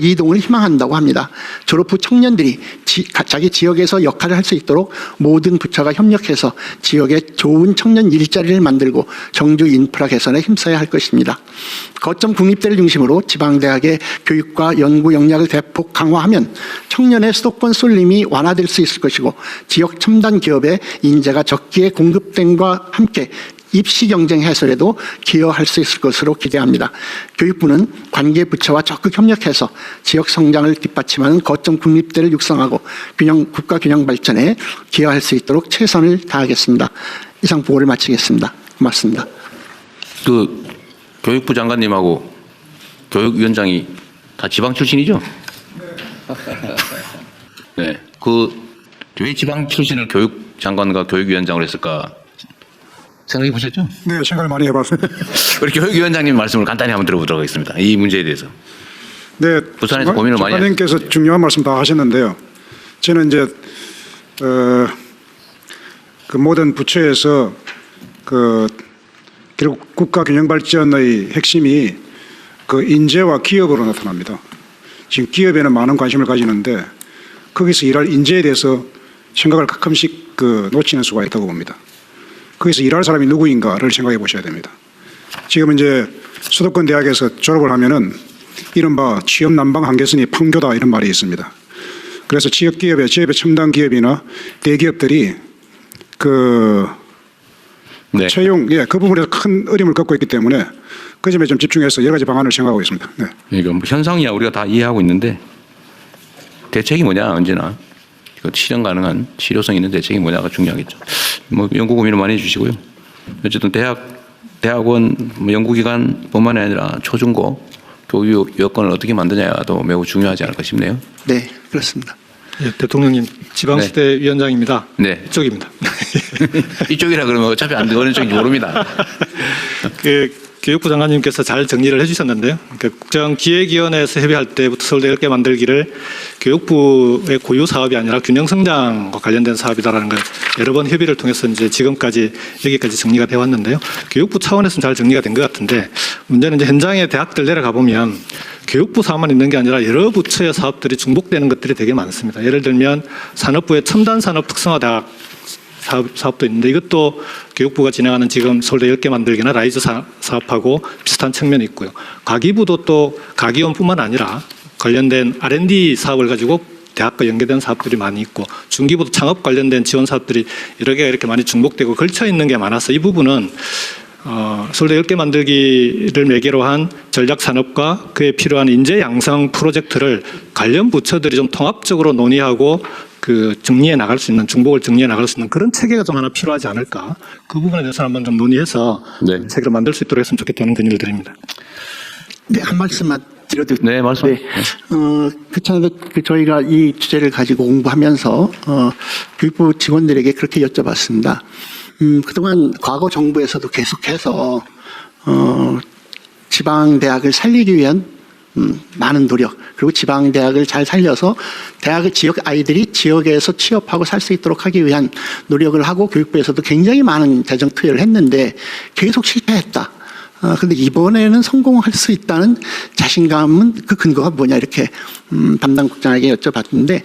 이동을 희망한다고 합니다. 졸업 후 청년들이 자기 지역에서 역할을 할 수 있도록 모든 부처가 협력해서 지역에 좋은 청년 일자리를 만들고 정주 인프라 개선에 힘써야 할 것입니다. 거점 국립대를 중심으로 지방대학의 교육과 연구 역량을 대폭 강화하면 청년의 수도권 쏠림이 완화될 수 있을 것이고 지역 첨단 기업의 인재가 적기에 공급됨과 함께 입시 경쟁 해소에도 기여할 수 있을 것으로 기대합니다. 교육부는 관계 부처와 적극 협력해서 지역 성장을 뒷받침하는 거점 국립대를 육성하고 국가 균형 발전에 기여할 수 있도록 최선을 다하겠습니다. 이상 보고를 마치겠습니다. 고맙습니다. 교육부 장관님하고 교육위원장이 다 지방 출신이죠? 네. 왜 지방 출신을 교육장관과 교육위원장으로 했을까 생각해 보셨죠? 네, 생각을 많이 해봤습니다. 우리 교육위원장님 말씀을 간단히 한번 들어보도록 하겠습니다. 이 문제에 대해서. 네, 부산에서 고민을 많이 장관님께서 중요한 말씀 다 하셨는데요. 저는 이제 그 모든 부처에서 결국 국가 균형 발전의 핵심이 그 인재와 기업으로 나타납니다. 지금 기업에는 많은 관심을 가지는데 거기서 일할 인재에 대해서 생각을 가끔씩 놓치는 수가 있다고 봅니다. 거기서 일할 사람이 누구인가를 생각해 보셔야 됩니다. 지금 이제 수도권 대학에서 졸업을 하면은 이른바 취업 난방 한계선이 판교다 이런 말이 있습니다. 그래서 지역기업의 첨단 기업이나 대기업들이 네. 채용, 그 부분에서 큰 어려움을 겪고 있기 때문에 그 점에 좀 집중해서 여러 가지 방안을 생각하고 있습니다. 네. 이거 뭐 현상이야 우리가 다 이해하고 있는데 대책이 뭐냐 언제나 이거 실현 가능한 실효성 있는 대책이 뭐냐가 중요하겠죠. 뭐 연구 고민을 많이 해주시고요. 어쨌든 대학원 뭐 연구기관뿐만 아니라 초중고 교육 여건을 어떻게 만드냐도 매우 중요하지 않을까 싶네요. 네, 그렇습니다. 예, 대통령님 지방시대 위원장입니다. 네. 이쪽입니다. 이쪽이라 그러면 어차피 안 어느 쪽인지 모릅니다. 교육부 장관님께서 잘 정리를 해주셨는데요. 국정기획위원회에서 협의할 때부터 서울대 10개 만들기를 교육부의 고유 사업이 아니라 균형성장과 관련된 사업이다라는 걸 여러 번 협의를 통해서 이제 지금까지 여기까지 정리가 되어 왔는데요. 교육부 차원에서는 잘 정리가 된 것 같은데 문제는 이제 현장에 대학들 내려가 보면 교육부 사업만 있는 게 아니라 여러 부처의 사업들이 중복되는 것들이 되게 많습니다. 예를 들면 산업부의 첨단산업 특성화대학 사업도 있는데 이것도 교육부가 진행하는 지금 서울대 10개 만들기나 라이즈 사업하고 비슷한 측면이 있고요. 가기부도 또 가기원뿐만 아니라 관련된 R&D 사업을 가지고 대학과 연계된 사업들이 많이 있고 중기부도 창업 관련된 지원 사업들이 여러 개가 이렇게 많이 중복되고 걸쳐 있는 게 많아서 이 부분은 서울대 10개 만들기를 매개로 한 전략산업과 그에 필요한 인재 양성 프로젝트를 관련 부처들이 좀 통합적으로 논의하고 정리해 나갈 수 있는, 중복을 정리해 나갈 수 있는 그런 체계가 좀 하나 필요하지 않을까. 그 부분에 대해서 한번 좀 논의해서 네. 체계를 만들 수 있도록 했으면 좋겠다는 건의를 드립니다. 네, 한 말씀만 드려도. 네, 말씀. 네. 저희가 이 주제를 가지고 공부하면서, 교육부 직원들에게 그렇게 여쭤봤습니다. 그동안 과거 정부에서도 계속해서, 지방대학을 살리기 위한 많은 노력, 그리고 지방대학을 잘 살려서 대학의 지역 아이들이 지역에서 취업하고 살 수 있도록 하기 위한 노력을 하고 교육부에서도 굉장히 많은 재정 투여를 했는데 계속 실패했다. 근데 이번에는 성공할 수 있다는 자신감은 그 근거가 뭐냐 이렇게 담당 국장에게 여쭤봤는데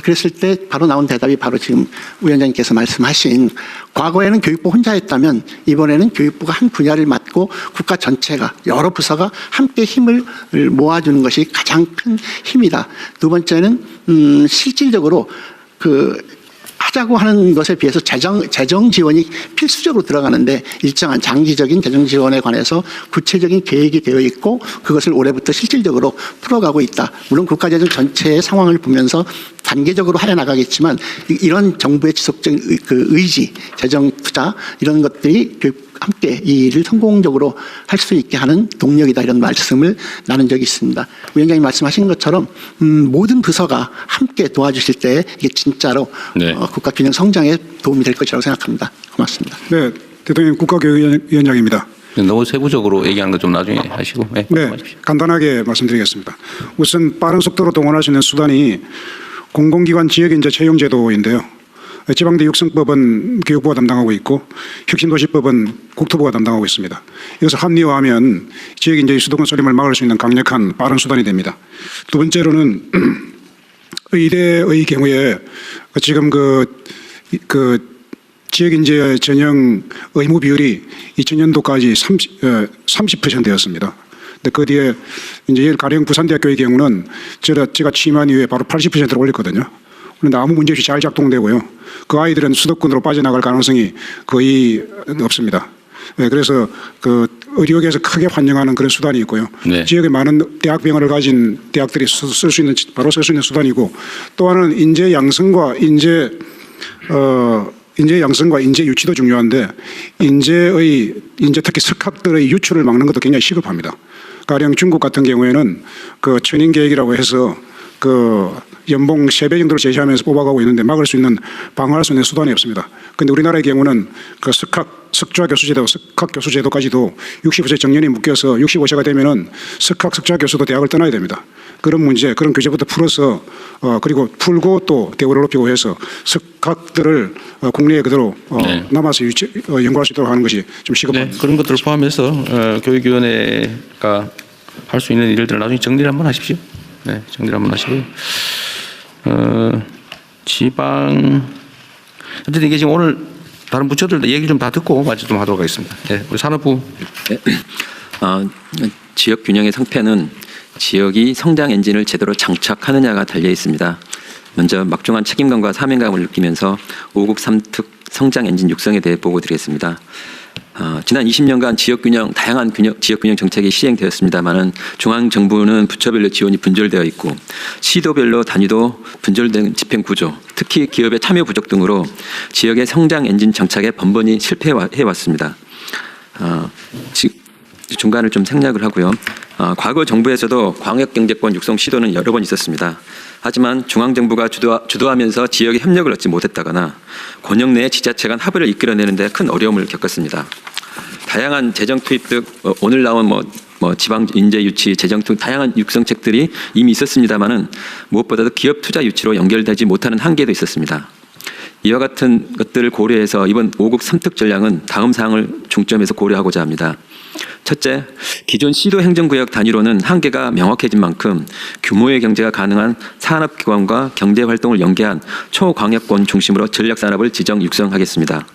그랬을 때 바로 나온 대답이 바로 지금 위원장님께서 말씀하신 과거에는 교육부 혼자 했다면 이번에는 교육부가 한 분야를 맡고 국가 전체가 여러 부서가 함께 힘을 모아주는 것이 가장 큰 힘이다. 두 번째는 실질적으로 하자고 하는 것에 비해서 재정 지원이 필수적으로 들어가는데 일정한 장기적인 재정 지원에 관해서 구체적인 계획이 되어 있고 그것을 올해부터 실질적으로 풀어가고 있다. 물론 국가재정 전체의 상황을 보면서 단계적으로 하려나가겠지만 이런 정부의 지속적인 의지, 재정 투자 이런 것들이 함께 이 일을 성공적으로 할 수 있게 하는 동력이다 이런 말씀을 나눈 적이 있습니다. 위원장님 말씀하신 것처럼 모든 부서가 함께 도와주실 때 이게 진짜로 네. 국가 균형 성장에 도움이 될 것이라고 생각합니다. 고맙습니다. 네, 대통령 국가교육위원장입니다. 너무 세부적으로 얘기하는 거 좀 나중에 하시고. 네, 네, 간단하게 말씀드리겠습니다. 우선 빠른 속도로 동원할 수 있는 수단이 공공기관 지역인재 채용제도인데요. 지방대 육성법은 교육부가 담당하고 있고 혁신도시법은 국토부가 담당하고 있습니다. 이것을 합리화하면 지역인재의 수도권 쏠림을 막을 수 있는 강력한 빠른 수단이 됩니다. 두 번째로는 의대의 경우에 지금 지역인재 전형 의무 비율이 2000년도까지 30%였습니다. 근데 그 뒤에 이제 가령 부산대학교의 경우는 제가 취임한 이후에 바로 80%로 올렸거든요. 그런데 아무 문제 없이 잘 작동되고요. 그 아이들은 수도권으로 빠져나갈 가능성이 거의 없습니다. 네, 그래서 의료계에서 크게 환영하는 그런 수단이 있고요. 네. 지역에 많은 대학병원을 가진 대학들이 바로 쓸 수 있는 수단이고 또 하나는 인재 양성과 인재 유치도 중요한데 인재 특히 석학들의 유출을 막는 것도 굉장히 시급합니다. 가령 중국 같은 경우에는 천인 계획이라고 해서 연봉 3배 정도를 제시하면서 뽑아가고 있는데 막을 수 있는 방어할 수 있는 수단이 없습니다. 그런데 우리나라의 경우는 석좌 교수제도, 석학 교수제도까지도 65세 정년이 묶여서 65세가 되면은 석좌 교수도 대학을 떠나야 됩니다. 그런 문제, 그런 규제부터 풀어서 그리고 풀고 또 대우를 높이고 해서 석학들을 국내에 그대로 네. 남아서 연구할 수 있도록 하는 것이 좀 시급합니다. 네, 그런 것들을 포함해서 교육위원회가 할 수 있는 일들을 나중에 정리를 한번 하십시오. 네, 정리를 한번 하시고요. 지방 하여튼 이게 지금 오늘 다른 부처들도 얘기 좀 다 듣고 마저 좀 하도록 하겠습니다. 네, 우리 산업부. 네. 지역 균형의 성패는 지역이 성장 엔진을 제대로 장착하느냐가 달려 있습니다. 먼저 막중한 책임감과 사명감을 느끼면서 5국 3특 성장 엔진 육성에 대해 보고 드리겠습니다. 지난 20년간 다양한 지역 균형 정책이 시행되었습니다만은 중앙 정부는 부처별로 지원이 분절되어 있고 시도별로 단위도 분절된 집행 구조, 특히 기업의 참여 부족 등으로 지역의 성장 엔진 정착에 번번이 실패해 왔습니다. 중간을 좀 생략을 하고요. 과거 정부에서도 광역경제권 육성 시도는 여러 번 있었습니다. 하지만 중앙정부가 주도하면서 지역의 협력을 얻지 못했다거나 권역 내 지자체 간 합의를 이끌어내는 데 큰 어려움을 겪었습니다. 다양한 재정 투입 등 오늘 나온 지방 인재 유치, 재정 등 다양한 육성책들이 이미 있었습니다만은 무엇보다도 기업 투자 유치로 연결되지 못하는 한계도 있었습니다. 이와 같은 것들을 고려해서 이번 5국 3특 전략은 다음 사항을 중점에서 고려하고자 합니다. 첫째, 기존 시도 행정구역 단위로는 한계가 명확해진 만큼 규모의 경제가 가능한 산업기관과 경제활동을 연계한 초광역권 중심으로 전략산업을 지정 육성하겠습니다.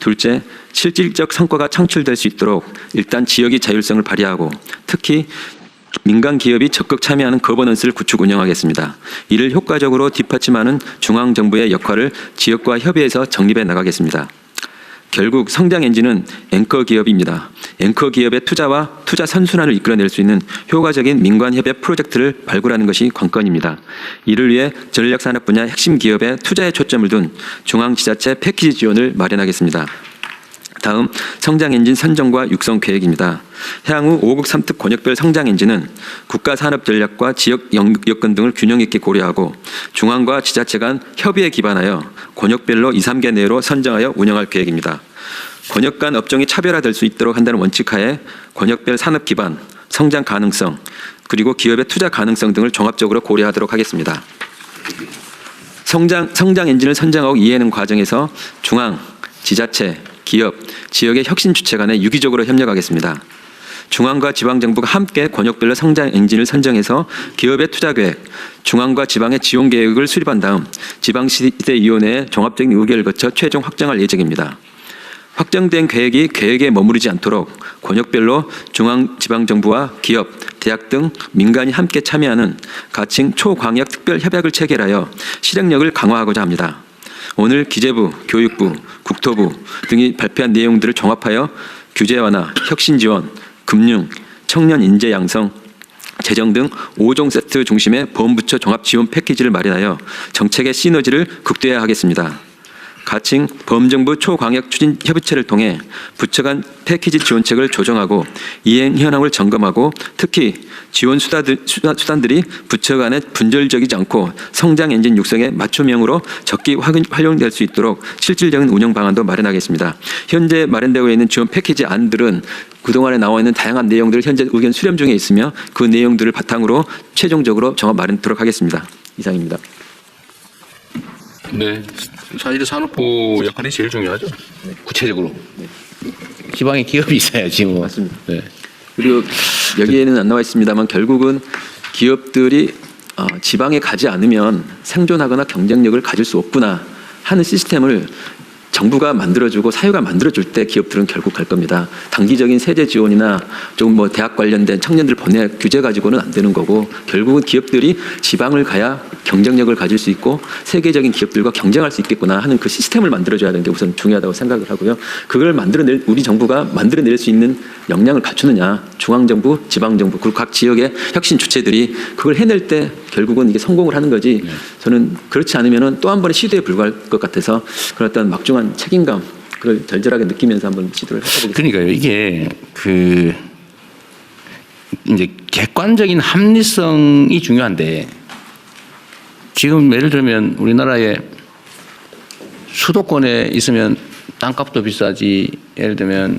둘째, 실질적 성과가 창출될 수 있도록 일단 지역의 자율성을 발휘하고 특히 민간 기업이 적극 참여하는 거버넌스를 구축 운영하겠습니다. 이를 효과적으로 뒷받침하는 중앙정부의 역할을 지역과 협의해서 정립해 나가겠습니다. 결국 성장 엔진은 앵커 기업입니다. 앵커 기업의 투자와 투자 선순환을 이끌어낼 수 있는 효과적인 민관협약 프로젝트를 발굴하는 것이 관건입니다. 이를 위해 전략산업 분야 핵심 기업의 투자에 초점을 둔 중앙지자체 패키지 지원을 마련하겠습니다. 다음 성장 엔진 선정과 육성 계획입니다. 향후 5국 3특 권역별 성장 엔진은 국가 산업 전략과 지역 여건 등을 균형 있게 고려하고 중앙과 지자체 간 협의에 기반하여 권역별로 2, 3개 내로 선정하여 운영할 계획입니다. 권역 간 업종이 차별화될 수 있도록 한다는 원칙하에 권역별 산업 기반, 성장 가능성, 그리고 기업의 투자 가능성 등을 종합적으로 고려하도록 하겠습니다. 성장 엔진을 선정하고 이해하는 과정에서 중앙, 지자체, 기업, 지역의 혁신 주체 간에 유기적으로 협력하겠습니다. 중앙과 지방정부가 함께 권역별로 성장 엔진을 선정해서 기업의 투자 계획, 중앙과 지방의 지원 계획을 수립한 다음 지방시대위원회의 종합적인 의결을 거쳐 최종 확정할 예정입니다. 확정된 계획에 머무르지 않도록 권역별로 중앙, 지방정부와 기업, 대학 등 민간이 함께 참여하는 가칭 초광역 특별협약을 체결하여 실행력을 강화하고자 합니다. 오늘 기재부, 교육부, 국토부 등이 발표한 내용들을 종합하여 규제 완화, 혁신 지원, 금융, 청년 인재 양성, 재정 등 5종 세트 중심의 범부처 종합 지원 패키지를 마련하여 정책의 시너지를 극대화하겠습니다. 가칭 범정부 초광역 추진 협의체를 통해 부처 간 패키지 지원책을 조정하고 이행 현황을 점검하고 특히 지원 수단들이 부처 간에 분절적이지 않고 성장 엔진 육성에 맞춤형으로 적기 활용될 수 있도록 실질적인 운영 방안도 마련하겠습니다. 현재 마련되고 있는 지원 패키지 안들은 그동안에 나와 있는 다양한 내용들을 현재 의견 수렴 중에 있으며 그 내용들을 바탕으로 최종적으로 정합 마련하도록 하겠습니다. 이상입니다. 네, 사실 산업부 역할이 제일 중요하죠. 구체적으로 지방에 기업이 있어야지 뭐. 맞습니다. 네. 그리고 여기에는 안 나와 있습니다만 결국은 기업들이 지방에 가지 않으면 생존하거나 경쟁력을 가질 수 없구나 하는 시스템을 정부가 만들어주고 사회가 만들어줄 때 기업들은 결국 갈 겁니다. 단기적인 세제 지원이나 좀 대학 관련된 청년들 보내 규제 가지고는 안 되는 거고 결국은 기업들이 지방을 가야 경쟁력을 가질 수 있고 세계적인 기업들과 경쟁할 수 있겠구나 하는 그 시스템을 만들어줘야 되는 게 우선 중요하다고 생각을 하고요. 그걸 우리 정부가 만들어낼 수 있는 역량을 갖추느냐 중앙정부, 지방정부 그리고 각 지역의 혁신 주체들이 그걸 해낼 때 결국은 이게 성공을 하는 거지 저는 그렇지 않으면 또 한 번의 시도에 불과할 것 같아서 그런 어떤 막중한 책임감 그걸 절절하게 느끼면서 한번 시도를 해보겠습니다. 그러니까요. 이게 이제 객관적인 합리성이 중요한데 지금 예를 들면 우리나라에 수도권에 있으면 땅값도 비싸지 예를 들면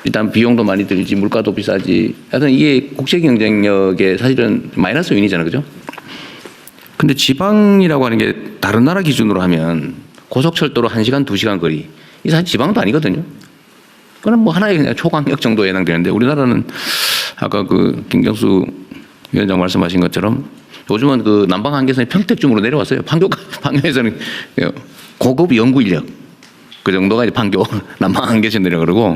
일단 비용도 많이 들지 물가도 비싸지 하여튼 이게 국제 경쟁력에 사실은 마이너스 요인이잖아요. 그죠? 근데 지방이라고 하는 게 다른 나라 기준으로 하면 고속철도로 1시간, 2시간 거리 이 사실 지방도 아니거든요. 그건 뭐 하나의 그냥 초광역 정도에 해당되는데 우리나라는 아까 김경수 위원장 말씀하신 것처럼 요즘은 남방 한계선이 평택쯤으로 내려왔어요. 판교에서는 고급 연구 인력 그 정도가 이제 판교 남방 한계에서 내려 그러고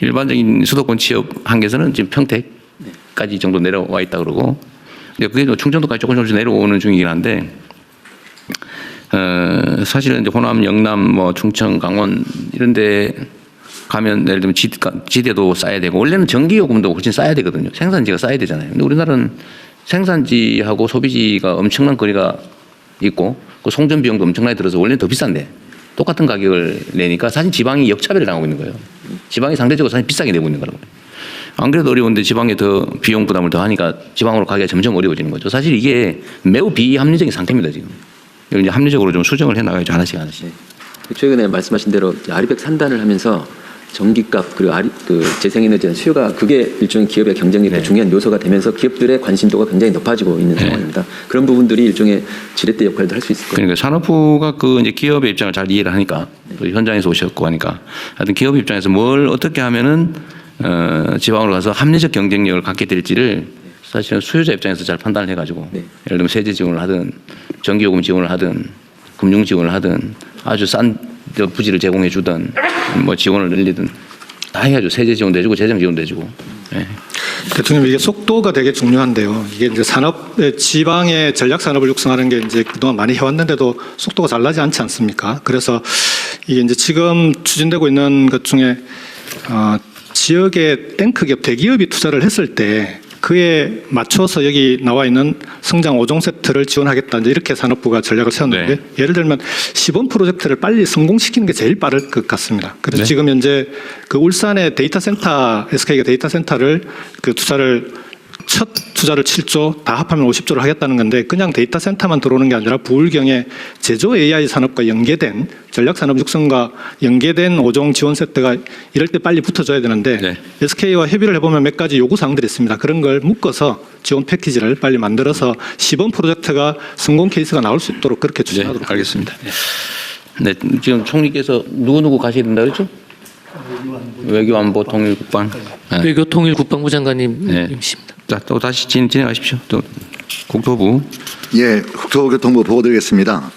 일반적인 수도권 취업 한계에서는 지금 평택까지 정도 내려와 있다 그러고 근데 그게 충청도까지 조금씩 내려오는 중이긴 한데 사실은 이제 호남, 영남, 뭐 충청, 강원 이런데 가면 예를 들면 지대도 쌓아야 되고 원래는 전기요금도 훨씬 쌓아야 되거든요. 생산지가 쌓아야 되잖아요. 근데 우리나라는 생산지하고 소비지가 엄청난 거리가 있고 그 송전 비용도 엄청나게 들어서 원래는 더 비싼데 똑같은 가격을 내니까 사실 지방이 역차별을 당하고 있는 거예요. 지방이 상대적으로 사실 비싸게 내고 있는 거라고. 안 그래도 어려운데 지방에 더 비용 부담을 더 하니까 지방으로 가기가 점점 어려워지는 거죠. 사실 이게 매우 비합리적인 상태입니다, 지금. 이걸 이제 합리적으로 좀 수정을 해 나가야죠, 하나씩. 최근에 말씀하신 대로 아리백 산단을 하면서 전기값 그리고 재생에너지의 수요가 그게 일종의 기업의 경쟁력의 중요한 요소가 되면서 기업들의 관심도가 굉장히 높아지고 있는 상황입니다. 그런 부분들이 일종의 지렛대 역할도 할 수 있을 거예요. 그러니까 산업부가 그 이제 기업의 입장을 잘 이해를 하니까 또 현장에서 오셨고 하니까 하여튼 기업 입장에서 뭘 어떻게 하면은 지방으로 가서 합리적 경쟁력을 갖게 될지를 사실은 수요자 입장에서 잘 판단을 해가지고 예를 들면 세제 지원을 하든 전기요금 지원을 하든 금융 지원을 하든 아주 싼 부지를 제공해 주든 뭐 지원을 늘리든 다 해야죠. 세제 지원도 해주고 재정 지원도 해주고. 네. 대통령 이게 속도가 되게 중요한데요. 이게 이제 지방의 전략 산업을 육성하는 게 이제 그동안 많이 해왔는데도 속도가 잘 나지 않지 않습니까? 그래서 이게 이제 지금 추진되고 있는 것 중에 지역의 앵커 기업, 대기업이 투자를 했을 때 그에 맞춰서 여기 나와 있는 성장 5종 세트를 지원하겠다. 이제 이렇게 산업부가 전략을 세웠는데 예를 들면 시범 프로젝트를 빨리 성공시키는 게 제일 빠를 것 같습니다. 그래서 지금 현재 그 울산의 데이터 센터, SK가 데이터 센터를 그 첫 투자를 7조, 다 합하면 50조를 하겠다는 건데 그냥 데이터 센터만 들어오는 게 아니라 부울경에 제조 AI 산업과 연계된 전략 산업 육성과 연계된 5종 지원 세트가 이럴 때 빨리 붙어줘야 되는데 SK와 협의를 해보면 몇 가지 요구 사항들이 있습니다. 그런 걸 묶어서 지원 패키지를 빨리 만들어서 시범 프로젝트가 성공 케이스가 나올 수 있도록 그렇게 추진하도록 알겠습니다. 네, 지금 총리께서 누구 가셔야 된다 그랬죠? 외교안보 통일국방. 외교통일국방부 장관님이십니다. 자, 또 다시 진행하십시오. 또 국토부. 예, 국토교통부 보고드리겠습니다.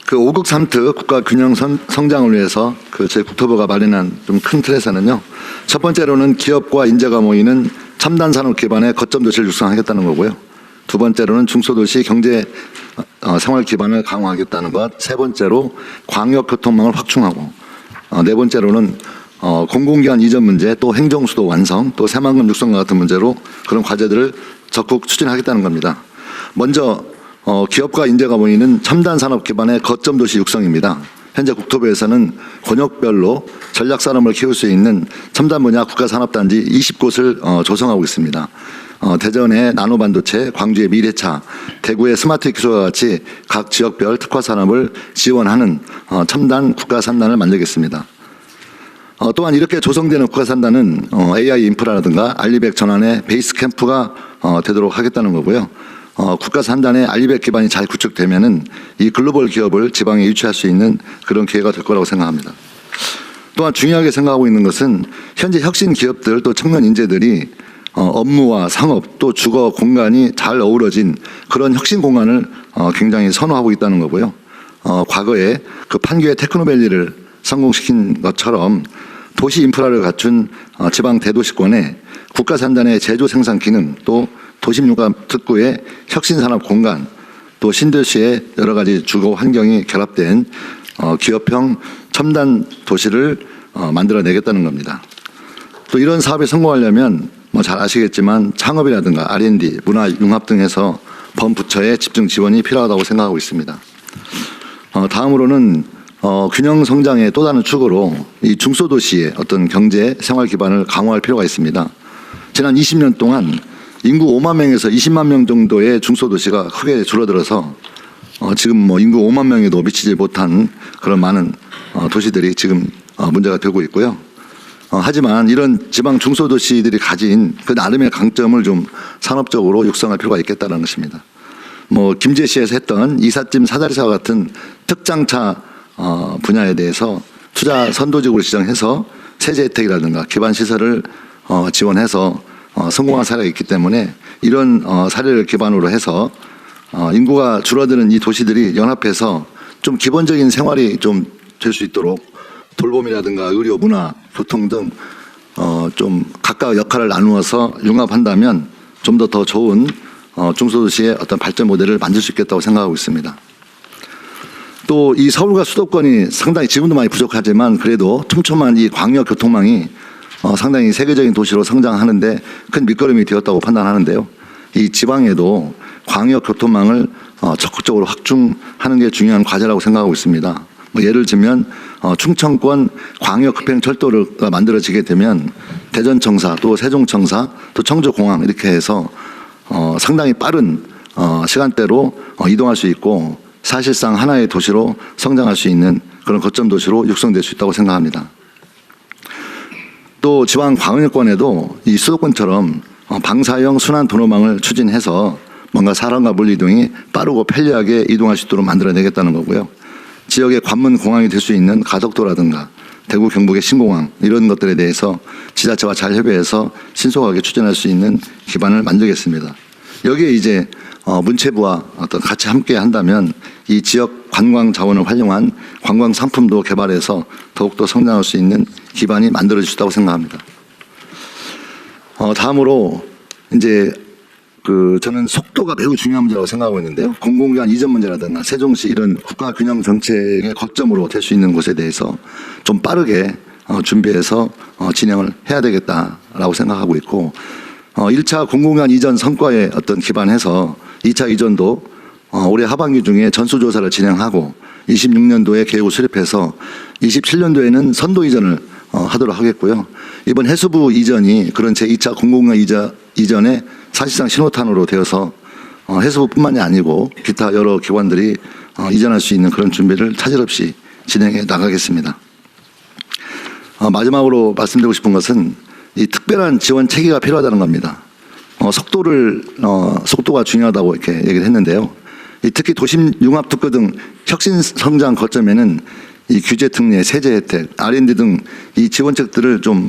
그 5국 3특 국가 균형 성장을 위해서 그 저희 국토부가 마련한 좀 큰 틀에서는요. 첫 번째로는 기업과 인재가 모이는 첨단 산업 기반의 거점 도시를 육성하겠다는 거고요. 두 번째로는 중소도시 경제 생활 기반을 강화하겠다는 것. 세 번째로 광역 교통망을 확충하고 네 번째로는 공공기관 이전 문제, 또 행정수도 완성, 또 새만금 육성과 같은 문제로 그런 과제들을 적극 추진하겠다는 겁니다. 먼저 기업과 인재가 모이는 첨단 산업 기반의 거점 도시 육성입니다. 현재 국토부에서는 권역별로 전략 산업을 키울 수 있는 첨단 분야 국가산업단지 20곳을 조성하고 있습니다. 대전의 나노반도체, 광주의 미래차, 대구의 스마트 기술과 같이 각 지역별 특화 산업을 지원하는 첨단 국가산단을 만들겠습니다. 또한 이렇게 조성되는 국가산단은 AI 인프라라든가 알리백 전환의 베이스 캠프가 되도록 하겠다는 거고요. 국가산단의 알리백 기반이 잘 구축되면은 이 글로벌 기업을 지방에 유치할 수 있는 그런 기회가 될 거라고 생각합니다. 또한 중요하게 생각하고 있는 것은 현재 혁신 기업들 또 청년 인재들이 업무와 상업 또 주거 공간이 잘 어우러진 그런 혁신 공간을 굉장히 선호하고 있다는 거고요. 과거에 그 판교의 테크노밸리를 성공시킨 것처럼 도시 인프라를 갖춘 지방 대도시권에 국가산단의 제조 생산 기능 또 도심융합 특구의 혁신산업 공간 또 신도시의 여러 가지 주거 환경이 결합된 기업형 첨단 도시를 만들어내겠다는 겁니다. 또 이런 사업에 성공하려면 뭐 잘 아시겠지만 창업이라든가 R&D, 문화융합 등에서 범부처의 집중 지원이 필요하다고 생각하고 있습니다. 다음으로는 균형 성장의 또 다른 축으로 이 중소도시의 어떤 경제 생활 기반을 강화할 필요가 있습니다. 지난 20년 동안 인구 5만 명에서 20만 명 정도의 중소도시가 크게 줄어들어서 지금 뭐 인구 5만 명에도 미치지 못한 그런 많은 도시들이 지금 문제가 되고 있고요. 하지만 이런 지방 중소도시들이 가진 그 나름의 강점을 좀 산업적으로 육성할 필요가 있겠다는 것입니다. 뭐 김제시에서 했던 이삿짐 사다리사와 같은 특장차 분야에 대해서 투자 선도직으로 지정해서 세제 혜택이라든가 기반 시설을 지원해서 성공한 사례가 있기 때문에 이런 사례를 기반으로 해서 인구가 줄어드는 이 도시들이 연합해서 좀 기본적인 생활이 좀 될 수 있도록 돌봄이라든가 의료, 문화, 교통 등 좀 각각 역할을 나누어서 융합한다면 좀 더 좋은 중소도시의 어떤 발전 모델을 만들 수 있겠다고 생각하고 있습니다. 또 이 서울과 수도권이 상당히 지금도 많이 부족하지만 그래도 촘촘한 이 광역 교통망이 상당히 세계적인 도시로 성장하는데 큰 밑거름이 되었다고 판단하는데요. 이 지방에도 광역 교통망을 적극적으로 확충하는 게 중요한 과제라고 생각하고 있습니다. 뭐 예를 들면 충청권 광역급행철도가 만들어지게 되면 대전청사 또 세종청사 또 청주공항 이렇게 해서 상당히 빠른 시간대로 이동할 수 있고 사실상 하나의 도시로 성장할 수 있는 그런 거점 도시로 육성될 수 있다고 생각합니다. 또 지방 광역권에도 이 수도권처럼 방사형 순환 도로망을 추진해서 뭔가 사람과 물리 이동이 빠르고 편리하게 이동할 수 있도록 만들어내겠다는 거고요. 지역의 관문 공항이 될 수 있는 가덕도라든가 대구 경북의 신공항 이런 것들에 대해서 지자체와 잘 협의해서 신속하게 추진할 수 있는 기반을 만들겠습니다. 여기에 이제 문체부와 같이 함께 한다면 이 지역 관광 자원을 활용한 관광 상품도 개발해서 더욱더 성장할 수 있는 기반이 만들어질 수 있다고 생각합니다. 다음으로 이제 저는 속도가 매우 중요한 문제라고 생각하고 있는데요. 공공기관 이전 문제라든가 세종시 이런 국가 균형 정책의 거점으로 될 수 있는 곳에 대해서 좀 빠르게 준비해서 진행을 해야 되겠다라고 생각하고 있고 1차 공공기관 이전 성과에 기반해서 2차 이전도 올해 하반기 중에 전수조사를 진행하고 26년도에 계획을 수립해서 27년도에는 선도 이전을 하도록 하겠고요. 이번 해수부 이전이 그런 제2차 공공기관 이전에 사실상 신호탄으로 되어서 해수부뿐만이 아니고 기타 여러 기관들이 이전할 수 있는 그런 준비를 차질 없이 진행해 나가겠습니다. 마지막으로 말씀드리고 싶은 것은 이 특별한 지원 체계가 필요하다는 겁니다. 속도가 중요하다고 이렇게 얘기를 했는데요. 특히 도심 융합 특구 등 혁신 성장 거점에는 이 규제 특례, 세제 혜택, R&D 등 이 지원책들을 좀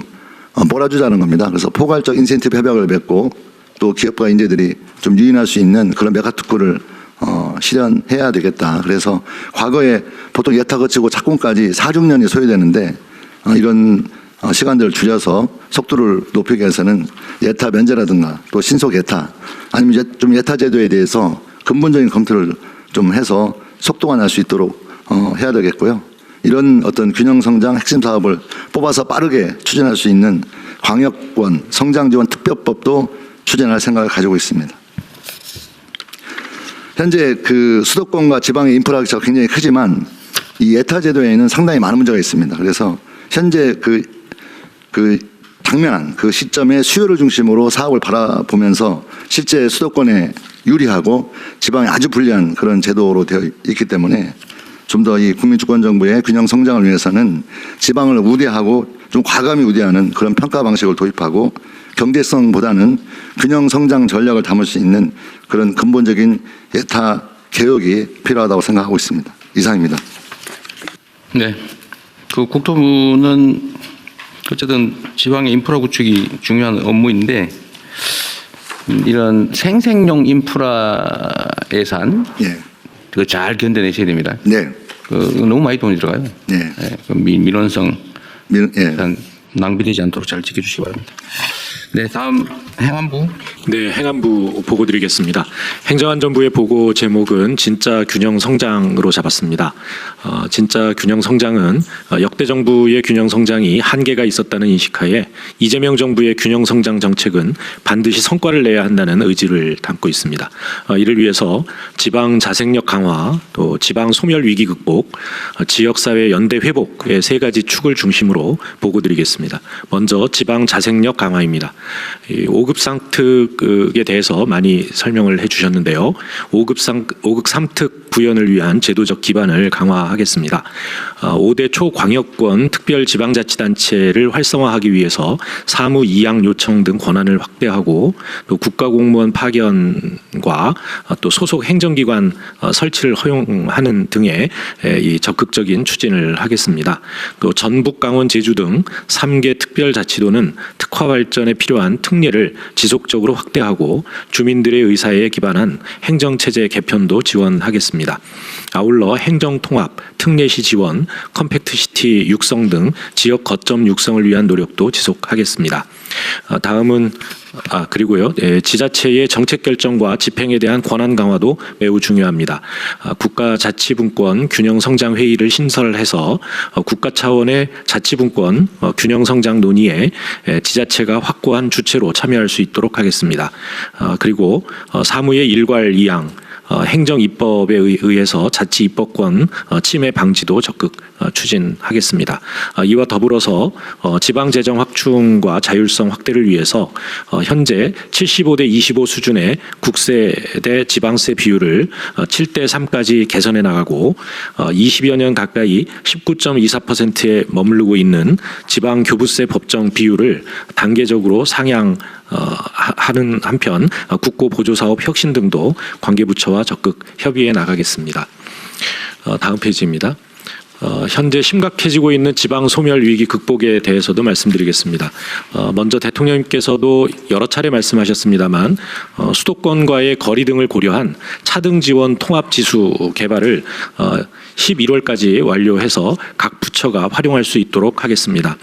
몰아주자는 겁니다. 그래서 포괄적 인센티브 협약을 맺고 또 기업과 인재들이 좀 유인할 수 있는 그런 메가 특구를 실현해야 되겠다. 그래서 과거에 보통 예타 거치고 착공까지 4, 6년이 소요되는데 이런 시간들을 줄여서 속도를 높이기 위해서는 예타 면제라든가 또 신속 예타 아니면 좀 예타 제도에 대해서 근본적인 검토를 좀 해서 속도가 날 수 있도록 해야 되겠고요. 이런 어떤 균형 성장 핵심 사업을 뽑아서 빠르게 추진할 수 있는 광역권 성장지원 특별법도 추진할 생각을 가지고 있습니다. 현재 수도권과 지방의 인프라 격차가 굉장히 크지만 이 예타 제도에는 상당히 많은 문제가 있습니다. 그래서 현재 당면한 시점에 수요를 중심으로 사업을 바라보면서 실제 수도권에 유리하고 지방에 아주 불리한 그런 제도로 되어 있기 때문에 좀 더 이 국민주권정부의 균형 성장을 위해서는 지방을 우대하고 좀 과감히 우대하는 그런 평가 방식을 도입하고 경제성보다는 균형 성장 전략을 담을 수 있는 그런 근본적인 예타 개혁이 필요하다고 생각하고 있습니다. 이상입니다. 네, 국토부는 어쨌든 지방의 인프라 구축이 중요한 업무인데 이런 생생용 인프라 예산 그거 잘 견뎌내셔야 됩니다. 네. 너무 많이 돈이 들어가요. 네. 민원성 낭비되지 않도록 잘 지켜주시기 바랍니다. 네, 다음 행안부. 네, 행안부 보고 드리겠습니다. 행정안전부의 보고 제목은 진짜 균형 성장으로 잡았습니다. 진짜 균형 성장은 역대 정부의 균형 성장이 한계가 있었다는 인식하에 이재명 정부의 균형 성장 정책은 반드시 성과를 내야 한다는 의지를 담고 있습니다. 이를 위해서 지방 자생력 강화, 또 지방 소멸 위기 극복, 지역사회 연대 회복의 세 가지 축을 중심으로 보고 드리겠습니다. 먼저 지방 자생력 강화입니다. 5급 상특에 대해서 많이 설명을 해주셨는데요. 5급 상특 구현을 위한 제도적 기반을 강화하겠습니다. 5대 초광역권 특별지방자치단체를 활성화하기 위해서 사무 이양 요청 등 권한을 확대하고 또 국가공무원 파견과 또 소속 행정기관 설치를 허용하는 등의 이 적극적인 추진을 하겠습니다. 또 전북, 강원, 제주 등 3개 특별자치도는 특화 발전에 필요한 특례를 지속적으로 확대하고 주민들의 의사에 기반한 행정체제 개편도 지원하겠습니다. 아울러 행정통합, 특례시 지원, 컴팩트시티 육성 등 지역 거점 육성을 위한 노력도 지속하겠습니다. 다음은 그리고요. 지자체의 정책 결정과 집행에 대한 권한 강화도 매우 중요합니다. 국가자치분권 균형성장 회의를 신설해서 국가 차원의 자치분권 균형성장 논의에 지자체가 확고한 주체로 참여할 수 있도록 하겠습니다. 그리고 사무의 일괄 이양, 행정 입법에 의해서 자치 입법권 침해 방지도 적극 추진하겠습니다. 이와 더불어서 지방 재정 확충과 자율성 확대를 위해서 현재 75대 25 수준의 국세 대 지방세 비율을 7대 3까지 개선해 나가고 20여 년 가까이 19.24%에 머무르고 있는 지방 교부세 법정 비율을 단계적으로 하는 한편 국고 보조 사업 혁신 등도 관계 부처와 적극 협의해 나가겠습니다. 다음 페이지입니다. 현재 심각해지고 있는 지방 소멸 위기 극복에 대해서도 말씀드리겠습니다. 먼저 대통령님께서도 여러 차례 말씀하셨습니다만 수도권과의 거리 등을 고려한 차등 지원 통합 지수 개발을 11월까지 완료해서 각 부처가 활용할 수 있도록 하겠습니다.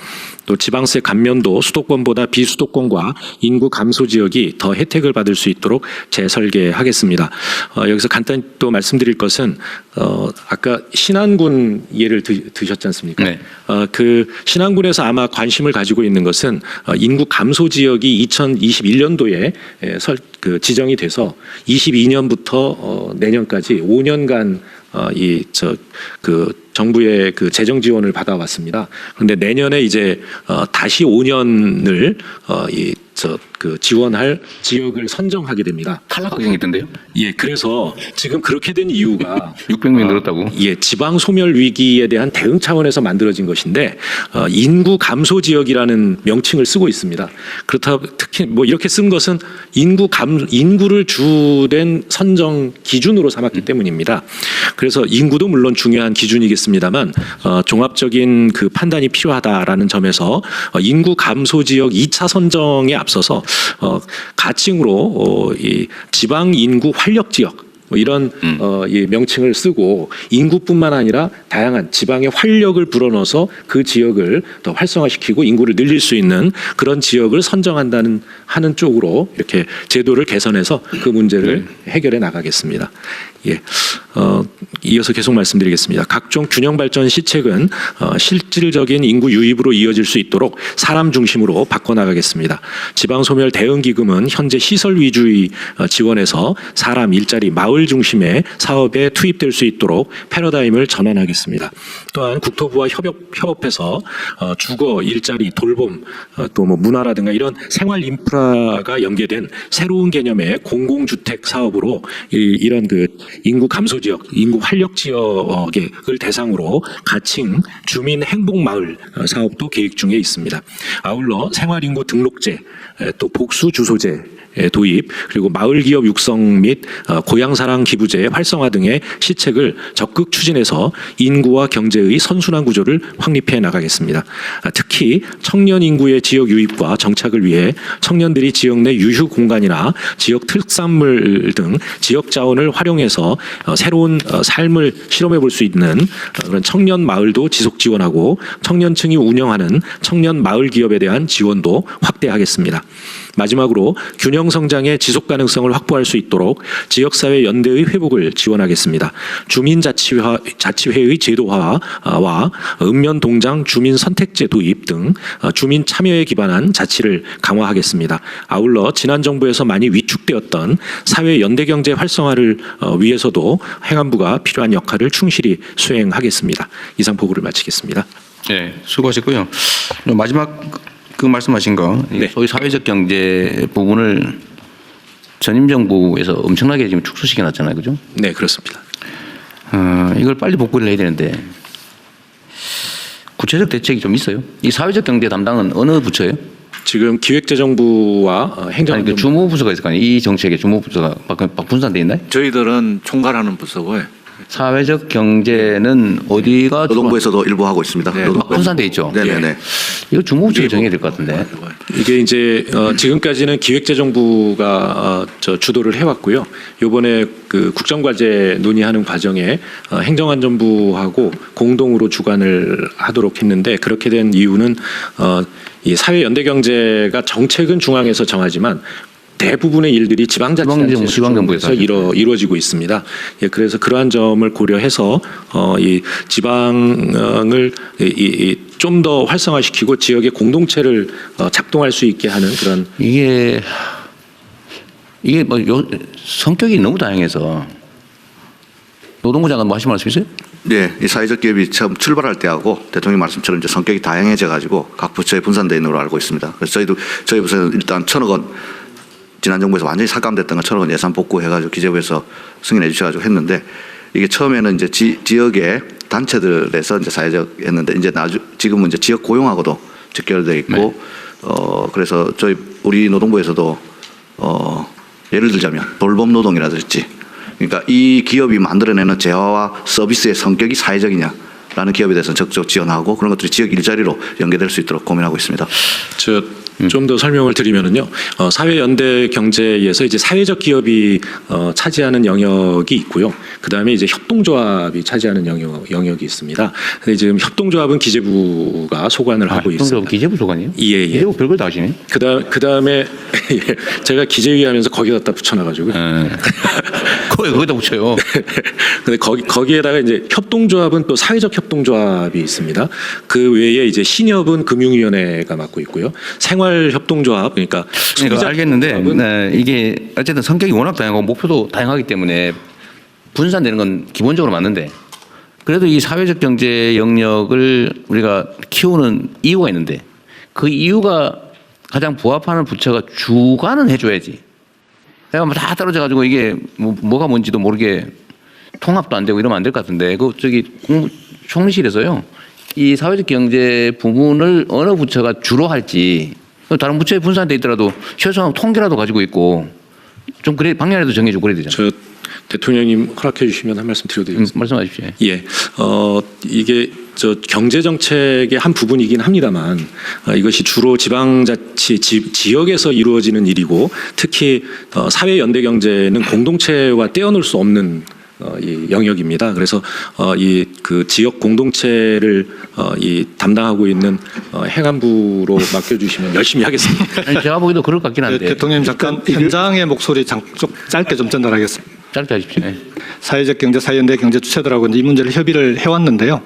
또 지방세 감면도 수도권보다 비수도권과 인구 감소 지역이 더 혜택을 받을 수 있도록 재설계하겠습니다. 여기서 간단히 또 말씀드릴 것은 아까 신안군 예를 드셨지 않습니까? 네. 그 신안군에서 아마 관심을 가지고 있는 것은 인구 감소 지역이 2021년도에 지정이 돼서 22년부터 내년까지 5년간 정부의 그 재정 지원을 받아왔습니다. 그런데 내년에 이제 다시 5년을 지원할 지역을 선정하게 됩니다. 탈락 확정했던데요? 예, 그래서 지금 그렇게 된 이유가 600명 늘었다고? 예, 지방 소멸 위기에 대한 대응 차원에서 만들어진 것인데 인구 감소 지역이라는 명칭을 쓰고 있습니다. 그렇다 특히 뭐 이렇게 쓴 것은 인구를 주된 선정 기준으로 삼았기 때문입니다. 그래서 인구도 물론 중요한 기준이겠습니다만 종합적인 그 판단이 필요하다라는 점에서 인구 감소 지역 2차 선정에 앞서서 가칭으로 이 지방 인구 활력 지역 이런 이 명칭을 쓰고 인구뿐만 아니라 다양한 지방의 활력을 불어넣어서 그 지역을 더 활성화시키고 인구를 늘릴 수 있는 그런 지역을 선정한다는 하는 쪽으로 이렇게 제도를 개선해서 그 문제를 해결해 나가겠습니다. 예, 이어서 계속 말씀드리겠습니다. 각종 균형 발전 시책은 실질적인 인구 유입으로 이어질 수 있도록 사람 중심으로 바꿔나가겠습니다. 지방소멸 대응기금은 현재 시설 위주의 지원에서 사람, 일자리, 마을 중심의 사업에 투입될 수 있도록 패러다임을 전환하겠습니다. 또한 국토부와 협업해서 주거, 일자리, 돌봄, 또 뭐 문화라든가 이런 생활 인프라가 연계된 새로운 개념의 공공주택 사업으로 이런 그 인구 감소 지역, 인구 활력 지역을 대상으로 가칭 주민 행복 마을 사업도 계획 중에 있습니다. 아울러 생활인구 등록제, 또 복수 주소제 도입, 그리고 마을 기업 육성 및 고향사랑 기부제 활성화 등의 시책을 적극 추진해서 인구와 경제의 선순환 구조를 확립해 나가겠습니다. 특히 청년 인구의 지역 유입과 정착을 위해 청년들이 지역 내 유휴 공간이나 지역 특산물 등 지역 자원을 활용해서 새로운 삶을 실험해 볼 수 있는 그런 청년 마을도 지속 지원하고 청년층이 운영하는 청년 마을 기업에 대한 지원도 확대하겠습니다. 마지막으로 균형 성장의 지속 가능성을 확보할 수 있도록 지역사회 연대의 회복을 지원하겠습니다. 주민자치회의 제도화와 읍면동장 주민선택제 도입 등 주민 참여에 기반한 자치를 강화하겠습니다. 아울러 지난 정부에서 많이 위축되었던 사회 연대경제 활성화를 위해서도 행안부가 필요한 역할을 충실히 수행하겠습니다. 이상 보고를 마치겠습니다. 네, 수고하셨고요. 마지막 그 말씀하신 거, 네. 소위 사회적 경제 부분을 전임 정부에서 엄청나게 지금 축소시켜 놨잖아요, 그죠? 네, 그렇습니다. 이걸 빨리 복구를 해야 되는데 구체적 대책이 좀 있어요? 이 사회적 경제 담당은 어느 부처예요? 지금 기획재정부와 행정부 그 주무부서가 있을 거 아니에요? 이 정책의 주무부서가 분산돼 있나요? 저희들은 총괄하는 부서고요. 사회적 경제는 어디가 노동부에서도 일부 하고 있습니다. 네, 분산돼 있죠. 네네네. 이거 중무부처가 정해야 될 것 같은데. 이게 이제 지금까지는 기획재정부가 주도를 해왔고요. 이번에 그 국정과제 논의하는 과정에 행정안전부하고 공동으로 주관을 하도록 했는데 그렇게 된 이유는 이 사회연대경제가 정책은 중앙에서 정하지만 대부분의 일들이 지방자치단체에서 이루어지고 있습니다. 예, 그래서 그러한 점을 고려해서 이 지방을 좀 더 활성화시키고 지역의 공동체를 작동할 수 있게 하는 그런 이게 뭐 성격이 너무 다양해서 노동부 장관 뭐 하신 말씀 있어요? 네, 이 사회적 기업이 처음 출발할 때하고 대통령 말씀처럼 이제 성격이 다양해져 가지고 각 부처에 분산되어 있는 걸로 알고 있습니다. 그래서 저희 부서는 일단 1,000억 원 지난 정부에서 완전히 삭감됐던 거 1,000억 원 예산 복구해가지고 기재부에서 승인해 주셔가지고 했는데 이게 처음에는 이제 지역의 단체들에서 이제 사회적 했는데 이제 지금은 이제 지역 고용하고도 직결되어 있고 네. 그래서 우리 노동부에서도 예를 들자면 돌봄 노동이라든지 그러니까 이 기업이 만들어내는 재화와 서비스의 성격이 사회적이냐라는 기업에 대해서 적극 지원하고 그런 것들이 지역 일자리로 연계될 수 있도록 고민하고 있습니다. 좀 더 설명을 드리면은요, 사회연대 경제에서 이제 사회적 기업이 차지하는 영역이 있고요. 그 다음에 이제 협동조합이 차지하는 영역이 있습니다. 근데 지금 협동조합은 기재부가 소관을 하고 있습니다. 기재부 소관이요? 예. 기재부 별걸 다 하시네. 그 다음에 제가 기재위 하면서 거기다 붙여놔가지고. 거기다 붙여요. 근데 거기에다가 이제 협동조합은 또 사회적 협동조합이 있습니다. 그 외에 이제 신협은 금융위원회가 맡고 있고요. 생활협동조합 그러니까 알겠는데 네, 이게 어쨌든 성격이 워낙 다양하고 목표도 다양하기 때문에 분산되는 건 기본적으로 맞는데 그래도 이 사회적 경제 영역을 우리가 키우는 이유가 있는데 그 이유가 가장 부합하는 부처가 주관은 해줘야지. 내가 뭐 다 떨어져 가지고 이게 뭐가 뭔지도 모르게 통합도 안 되고 이러면 안 될 것 같은데 총리실에서요 이 사회적 경제 부문을 어느 부처가 주로 할지 다른 부처에 분산돼 있더라도 최소한 통계라도 가지고 있고 좀 그래 방향이라도 정해주고 그래야 되잖아요. 저 대통령님 허락해 주시면 한 말씀 드려드리겠습니다. 말씀하십시오. 예, 이게 경제 정책의 한 부분이긴 합니다만 이것이 주로 지방자치 지역에서 이루어지는 일이고 특히 사회 연대 경제는 공동체와 떼어놓을 수 없는 이 영역입니다. 그래서 이 그 지역 공동체를 담당하고 있는 행안부로 맡겨주시면 열심히 하겠습니다. 아니, 제가 보기도 그럴 것 같긴 한데. 대통령님 잠깐 현장의 목소리 짧게 좀 전달하겠습니다. 짧게 하십시오. 네. 사회적 경제, 사회연대 경제 주체들하고 이 문제를 협의를 해왔는데요.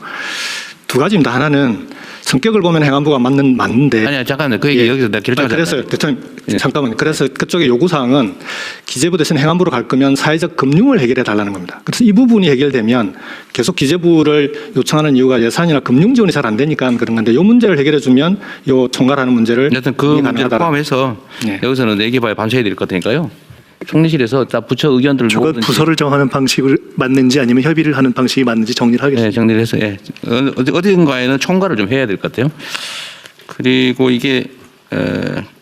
두 가지입니다. 하나는 성격을 보면 행안부가 맞는데. 아니야 잠깐만요. 그 얘기 여기서 내가 결정하자. 그래서 대통령 잠깐만요. 그래서 그쪽의 요구 사항은 기재부 대신 행안부로 갈 거면 사회적 금융을 해결해 달라는 겁니다. 그래서 이 부분이 해결되면 계속 기재부를 요청하는 이유가 예산이나 금융 지원이 잘 안 되니까 그런 건데 이 문제를 해결해 주면 이 총괄하는 문제를 여튼 그 문제를 포함해서 여기서는 얘기해봐야 밤새야 될 것 같으니까요. 총리실에서 다 부처 의견들을 주거 부서를 정하는 방식을 맞는지 아니면 협의를 하는 방식이 맞는지 정리를 하겠습니다. 네, 정리를 해서 어딘가에는 총괄을 좀 해야 될 것 같아요. 그리고 이게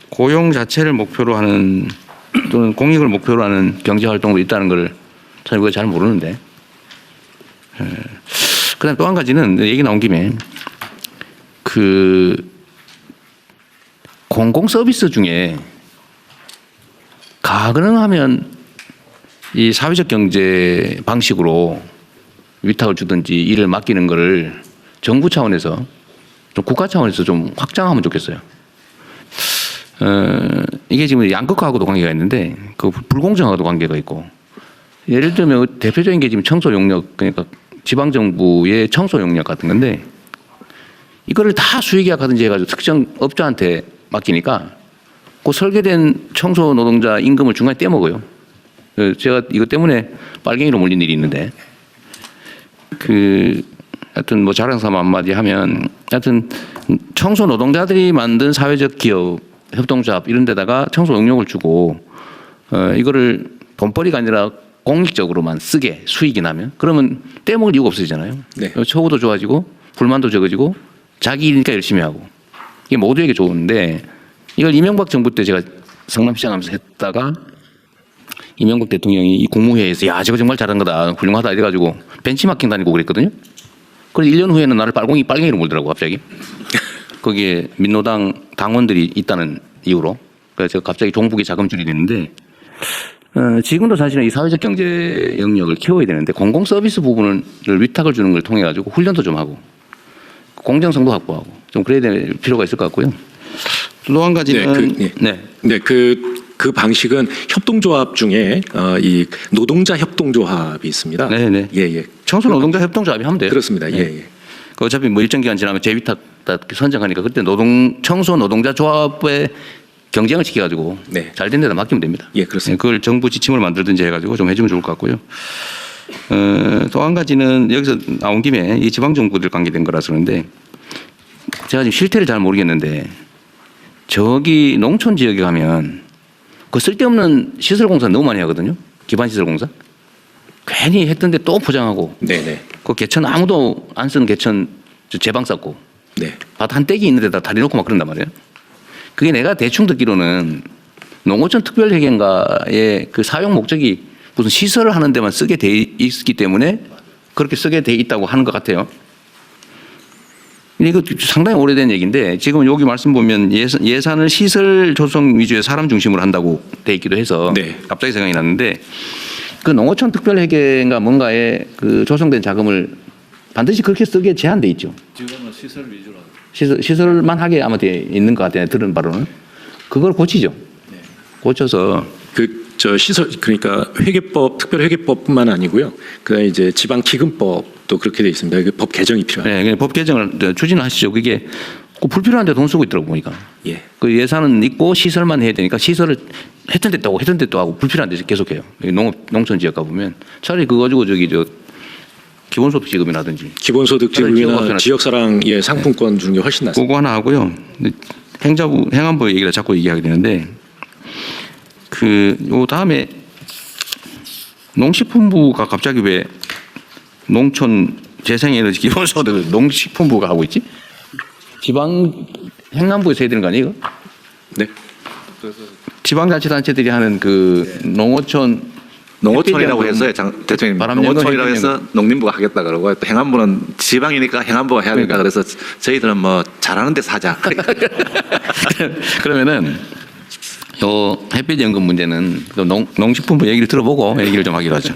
고용 자체를 목표로 하는 또는 공익을 목표로 하는 경제 활동도 있다는 걸 저는 이거 잘 모르는데. 그다음 또 한 가지는 얘기 나온 김에 그 공공 서비스 중에 가능하면 이 사회적 경제 방식으로 위탁을 주든지 일을 맡기는 거를 정부 차원에서 좀 국가 차원에서 좀 확장하면 좋겠어요. 이게 지금 양극화하고도 관계가 있는데 그 불공정하고도 관계가 있고 예를 들면 대표적인 게 지금 청소 용역 그러니까 지방 정부의 청소 용역 같은 건데 이거를 다 수의계약하든지 해가지고 특정 업자한테 맡기니까 그 설계된 청소 노동자 임금을 중간에 떼먹어요. 제가 이것 때문에 빨갱이로 몰린 일이 있는데 하여튼 뭐 자랑삼아 한마디 하면 하여튼 청소 노동자들이 만든 사회적 기업 협동조합 이런 데다가 청소 용역을 주고 이거를 돈벌이가 아니라 공익적으로만 쓰게 수익이 나면 그러면 떼먹을 이유가 없어지잖아요. 네. 처우도 좋아지고 불만도 적어지고 자기 일이니까 열심히 하고 이게 모두에게 좋은데 이걸 이명박 정부 때 제가 성남시장 하면서 했다가 이명박 대통령이 이 국무회의에서 야 저거 정말 잘한 거다 훌륭하다 이래가지고 벤치마킹 다니고 그랬거든요. 그래서 1년 후에는 나를 빨갱이로 몰더라고 갑자기. 거기에 민노당 당원들이 있다는 이유로. 그래서 제가 갑자기 종북이 자금줄이 됐는데 지금도 사실은 이 사회적 경제 영역을 키워야 되는데 공공 서비스 부분을 위탁을 주는 걸 통해 가지고 훈련도 좀 하고 공정성도 확보하고 좀 그래야 될 필요가 있을 것 같고요. 또 한 가지는 그 방식은 협동조합 중에 이 노동자 협동조합이 있습니다. 네네. 예. 청소 노동자 협동조합이 하면 돼요. 그렇습니다. 예. 그 어차피 뭐 일정 기간 지나면 재위탁 선정하니까 그때 청소 노동자 조합의 경쟁을 시켜가지고 잘 된 데다 맡기면 됩니다. 예, 그렇습니다. 그걸 정부 지침을 만들든지 해가지고 좀 해주면 좋을 것 같고요. 또 한 가지는 여기서 나온 김에 이 지방 정부들 관계된 거라서 그런데 제가 지금 실태를 잘 모르겠는데 저기 농촌 지역에 가면 그 쓸데없는 시설 공사 너무 많이 하거든요. 기반 시설 공사. 괜히 했던데 또 포장하고. 네네. 그 개천 아무도 안 쓰는 개천 제방 쌓고. 네. 밭 한 떼기 있는 데다 다리 놓고 막 그런단 말이에요. 그게 내가 대충 듣기로는 농어촌 특별회계인가의 그 사용 목적이 무슨 시설을 하는 데만 쓰게 돼 있기 때문에 그렇게 쓰게 돼 있다고 하는 것 같아요. 이거 상당히 오래된 얘기인데 지금 여기 말씀 보면 예산을 시설 조성 위주의 사람 중심으로 한다고 돼 있기도 해서 갑자기 생각이 났는데 그 농어촌 특별회계인가 뭔가에 그 조성된 자금을 반드시 그렇게 쓰게 제한돼 있죠. 지금은 시설 위주로. 시설만 하게 아마 돼 있는 것 같아요. 들은 바로는. 그걸 고치죠. 고쳐서 시설 그러니까 회계법 특별회계법뿐만 아니고요. 그다음에 이제 지방기금법도 그렇게 돼 있습니다. 그 법 개정이 필요합니다. 네, 법 개정을 추진하시죠. 그게 꼭 불필요한데 돈 쓰고 있더라고 보니까. 예. 그 예산은 있고 시설만 해야 되니까 시설을 했던 데 또 하고 불필요한데 계속해요. 농촌 지역 가 보면 차라리 그거 가지고 기본소득 지급이라든지. 기본소득 지급이나 지역사랑 상품권 주는 게 훨씬 낫습니다. 그거 하나 하고요. 행안부 얘기를 자꾸 얘기하게 되는데 요 다음에 농식품부가 갑자기 왜 농촌 재생에너지 기본소득을 농식품부가 하고 있지? 지방 행안부에서 해야 되는 거 아니에요? 네. 지방자치단체들이 하는 그 농어촌이라고 해서 대통령님 농어촌이라고 해서 농림부가 하겠다 그러고 또 행안부는 지방이니까 행안부가 해야 되니까 그래서 저희들은 뭐 잘하는 데서 하자. 그러면은 요 햇빛 연금 문제는 농식품부 얘기를 들어보고 얘기를 좀 하기로 하죠.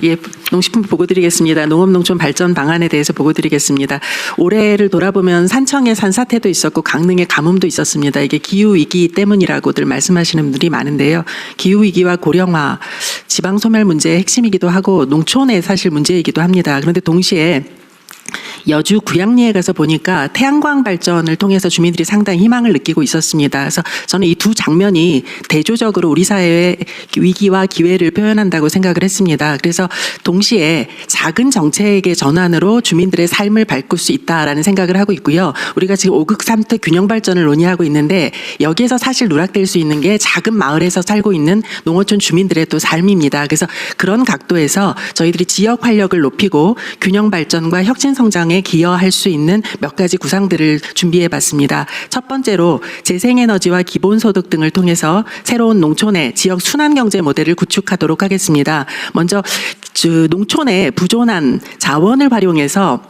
예, 농식품부 보고 드리겠습니다. 농업농촌 발전 방안에 대해서 보고 드리겠습니다. 올해를 돌아보면 산청에 산사태도 있었고 강릉에 가뭄도 있었습니다. 이게 기후위기 때문이라고들 말씀하시는 분들이 많은데요. 기후위기와 고령화, 지방소멸 문제의 핵심이기도 하고 농촌의 사실 문제이기도 합니다. 그런데 동시에 여주 구양리에 가서 보니까 태양광 발전을 통해서 주민들이 상당히 희망을 느끼고 있었습니다. 그래서 저는 이 두 장면이 대조적으로 우리 사회의 위기와 기회를 표현한다고 생각을 했습니다. 그래서 동시에 작은 정책의 전환으로 주민들의 삶을 바꿀 수 있다라는 생각을 하고 있고요. 우리가 지금 5극 3특 균형 발전을 논의하고 있는데 여기에서 사실 누락될 수 있는 게 작은 마을에서 살고 있는 농어촌 주민들의 또 삶입니다. 그래서 그런 각도에서 저희들이 지역 활력을 높이고 균형 발전과 혁신 성장에 기여할 수 있는 몇 가지 구상들을 준비해 봤습니다. 첫 번째로 재생에너지와 기본소득 등을 통해서 새로운 농촌의 지역 순환경제 모델을 구축하도록 하겠습니다. 먼저 농촌의 부존한 자원을 활용해서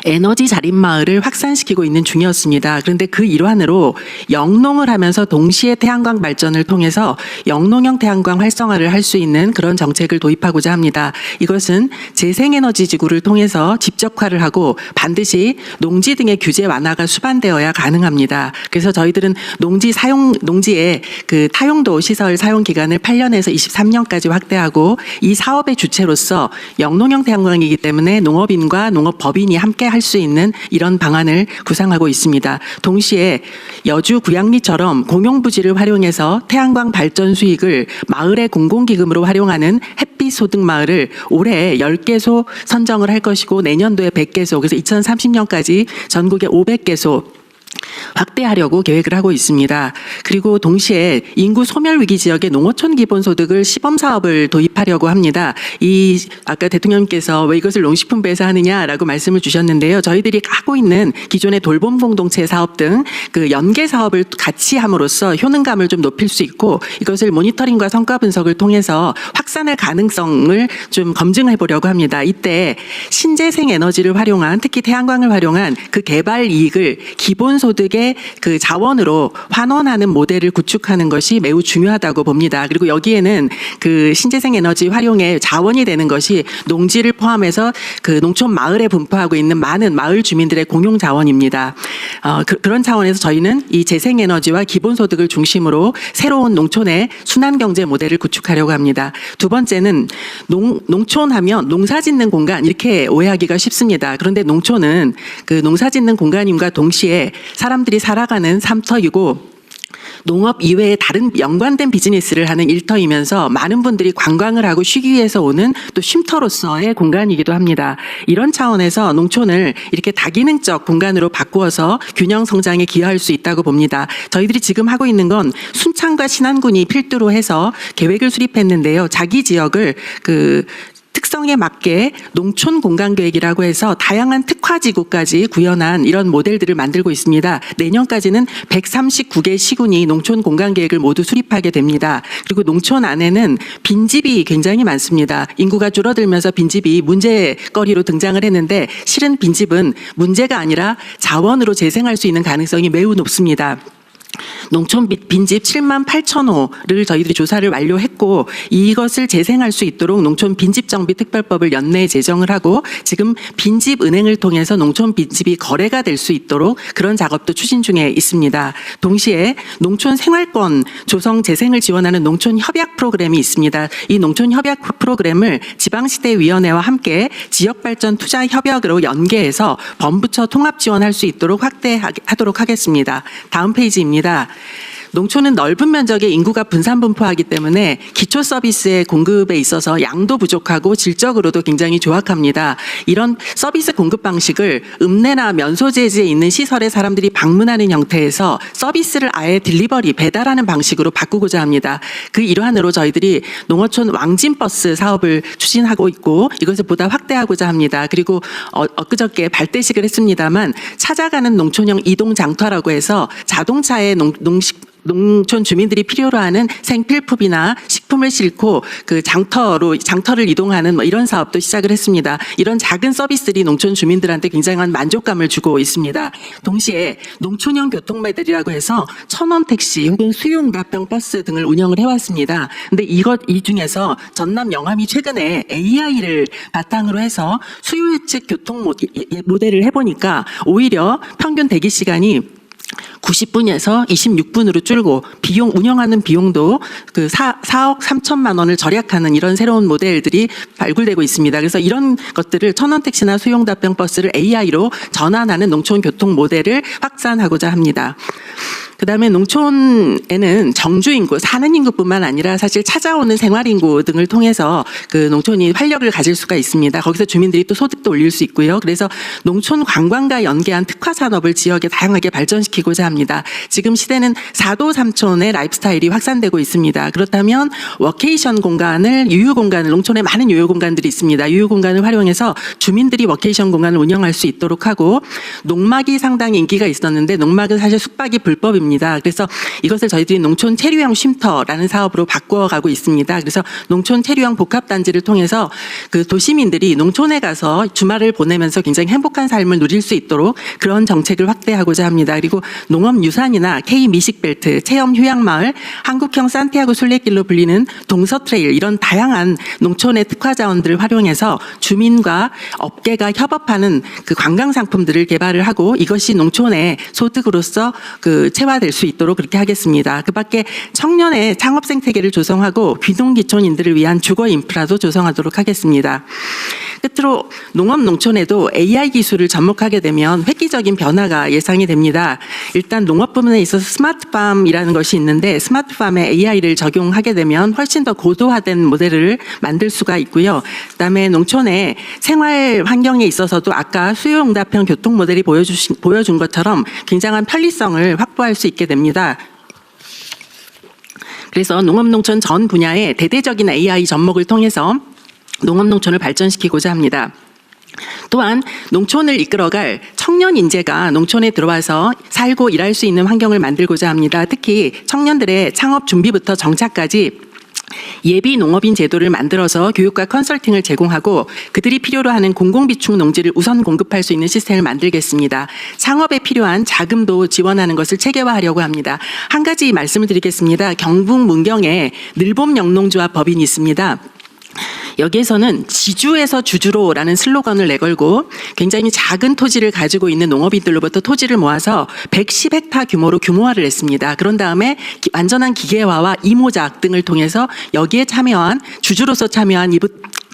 에너지 자립 마을을 확산시키고 있는 중이었습니다. 그런데 그 일환으로 영농을 하면서 동시에 태양광 발전을 통해서 영농형 태양광 활성화를 할 수 있는 그런 정책을 도입하고자 합니다. 이것은 재생에너지 지구를 통해서 집적화를 하고 반드시 농지 등의 규제 완화가 수반되어야 가능합니다. 그래서 저희들은 농지의 그 타용도 시설 사용 기간을 8년에서 23년까지 확대하고 이 사업의 주체로서 영농형 태양광이기 때문에 농업인과 농업법인이 함께 할 수 있는 이런 방안을 구상하고 있습니다. 동시에 여주 구양리처럼 공용부지를 활용해서 태양광 발전 수익을 마을의 공공기금으로 활용하는 햇빛 소득 마을을 올해 10개소 선정을 할 것이고 내년도에 100개소, 그래서 2030년까지 전국에 500개소 확대하려고 계획을 하고 있습니다. 그리고 동시에 인구 소멸 위기 지역에 농어촌 기본소득을 시범 사업을 도입하려고 합니다. 아까 대통령께서 왜 이것을 농식품부에서 하느냐라고 말씀을 주셨는데요. 저희들이 하고 있는 기존의 돌봄 공동체 사업 등 그 연계 사업을 같이 함으로써 효능감을 좀 높일 수 있고 이것을 모니터링과 성과 분석을 통해서 확산할 가능성을 좀 검증해 보려고 합니다. 이때 신재생 에너지를 활용한 특히 태양광을 활용한 그 개발 이익을 기본소득의 그 자원으로 환원하는 모델을 구축하는 것이 매우 중요하다고 봅니다. 그리고 여기에는 그 신재생 에너지 활용의 자원이 되는 것이 농지를 포함해서 그 농촌 마을에 분포하고 있는 많은 마을 주민들의 공용 자원입니다. 그런 차원에서 저희는 이 재생에너지와 기본소득을 중심으로 새로운 농촌의 순환경제 모델을 구축하려고 합니다. 두 번째는 농촌하면 농사짓는 공간 이렇게 오해하기가 쉽습니다. 그런데 농촌은 그 농사짓는 공간임과 동시에 사람들이 살아가는 삼터이고 농업 이외에 다른 연관된 비즈니스를 하는 일터이면서 많은 분들이 관광을 하고 쉬기 위해서 오는 또 쉼터로서의 공간이기도 합니다. 이런 차원에서 농촌을 이렇게 다기능적 공간으로 바꾸어서 균형 성장에 기여할 수 있다고 봅니다. 저희들이 지금 하고 있는 건 순창과 신안군이 필두로 해서 계획을 수립했는데요. 자기 지역을 그 특성에 맞게 농촌 공간 계획이라고 해서 다양한 특화지구까지 구현한 이런 모델들을 만들고 있습니다. 내년까지는 139개 시군이 농촌 공간 계획을 모두 수립하게 됩니다. 그리고 농촌 안에는 빈집이 굉장히 많습니다. 인구가 줄어들면서 빈집이 문제거리로 등장을 했는데 실은 빈집은 문제가 아니라 자원으로 재생할 수 있는 가능성이 매우 높습니다. 농촌 빈집 7만 8천 호를 저희들이 조사를 완료했고 이것을 재생할 수 있도록 농촌 빈집 정비 특별법을 연내에 제정을 하고 지금 빈집 은행을 통해서 농촌 빈집이 거래가 될 수 있도록 그런 작업도 추진 중에 있습니다. 동시에 농촌 생활권 조성 재생을 지원하는 농촌 협약 프로그램이 있습니다. 이 농촌 협약 프로그램을 지방시대위원회와 함께 지역발전 투자 협약으로 연계해서 범부처 통합 지원할 수 있도록 확대하도록 하겠습니다. 다음 페이지입니다. 농촌은 넓은 면적의 인구가 분산 분포하기 때문에 기초 서비스의 공급에 있어서 양도 부족하고 질적으로도 굉장히 조악합니다. 이런 서비스 공급 방식을 읍내나 면소재지에 있는 시설에 사람들이 방문하는 형태에서 서비스를 아예 딜리버리, 배달하는 방식으로 바꾸고자 합니다. 그 일환으로 저희들이 농어촌 왕진버스 사업을 추진하고 있고 이것을 보다 확대하고자 합니다. 그리고 엊그저께 발대식을 했습니다만 찾아가는 농촌형 이동장터라고 해서 자동차에 농촌 주민들이 필요로 하는 생필품이나 식품을 싣고 그 장터를 이동하는 이런 사업도 시작을 했습니다. 이런 작은 서비스들이 농촌 주민들한테 굉장한 만족감을 주고 있습니다. 동시에 농촌형 교통모델이라고 해서 1,000원 택시 혹은 수용납병 버스 등을 운영을 해왔습니다. 근데 이 중에서 전남 영암이 최근에 AI를 바탕으로 해서 수요 예측 교통 모델을 해보니까 오히려 평균 대기 시간이 90분에서 26분으로 줄고 운영하는 비용도 그 4억 3천만 원을 절약하는 이런 새로운 모델들이 발굴되고 있습니다. 그래서 이런 것들을 1,000원 택시나 수용 답변 버스를 AI로 전환하는 농촌 교통 모델을 확산하고자 합니다. 그다음에 농촌에는 정주 인구, 사는 인구뿐만 아니라 사실 찾아오는 생활 인구 등을 통해서 그 농촌이 활력을 가질 수가 있습니다. 거기서 주민들이 또 소득도 올릴 수 있고요. 그래서 농촌 관광과 연계한 특화 산업을 지역에 다양하게 발전시키고자 합니다. 지금 시대는 4도 3촌의 라이프스타일이 확산되고 있습니다. 그렇다면 워케이션 공간을, 유유 공간을, 농촌에 많은 유유 공간들이 있습니다. 유유 공간을 활용해서 주민들이 워케이션 공간을 운영할 수 있도록 하고, 농막이 상당히 인기가 있었는데 농막은 사실 숙박이 불법입니다. 그래서 이것을 저희들이 농촌 체류형 쉼터라는 사업으로 바꿔가고 있습니다. 그래서 농촌 체류형 복합단지를 통해서 그 도시민들이 농촌에 가서 주말을 보내면서 굉장히 행복한 삶을 누릴 수 있도록 그런 정책을 확대하고자 합니다. 그리고 농업유산이나 K-미식벨트, 체험휴양마을, 한국형 산티아고 순례길로 불리는 동서트레일, 이런 다양한 농촌의 특화자원들을 활용해서 주민과 업계가 협업하는 그 관광상품들을 개발을 하고 이것이 농촌의 소득으로서 그 채화 활성화될 수 있도록 그렇게 하겠습니다. 그밖에 청년의 창업 생태계를 조성하고 귀농귀촌인들을 위한 주거 인프라도 조성하도록 하겠습니다. 끝으로 농업 농촌에도 AI 기술을 접목하게 되면 획기적인 변화가 예상이 됩니다. 일단 농업 부문에 있어서 스마트팜이라는 것이 있는데 스마트팜에 AI를 적용하게 되면 훨씬 더 고도화된 모델을 만들 수가 있고요. 그다음에 농촌의 생활 환경에 있어서도 아까 수요응답형 교통 모델이 보여준 것처럼 굉장한 편리성을 확보할 수 있게 됩니다. 그래서 농업농촌 전 분야의 대대적인 AI 접목을 통해서 농업농촌을 발전시키고자 합니다. 또한 농촌을 이끌어갈 청년 인재가 농촌에 들어와서 살고 일할 수 있는 환경을 만들고자 합니다. 특히 청년들의 창업 준비부터 정착까지 예비 농업인 제도를 만들어서 교육과 컨설팅을 제공하고 그들이 필요로 하는 공공비축 농지를 우선 공급할 수 있는 시스템을 만들겠습니다. 창업에 필요한 자금도 지원하는 것을 체계화하려고 합니다. 한 가지 말씀을 드리겠습니다. 경북 문경에 늘봄 영농조합 법인이 있습니다. 여기에서는 지주에서 주주로라는 슬로건을 내걸고 굉장히 작은 토지를 가지고 있는 농업인들로부터 토지를 모아서 110헥타 규모로 규모화를 했습니다. 그런 다음에 완전한 기계화와 이모작 등을 통해서 여기에 참여한 주주로서 참여한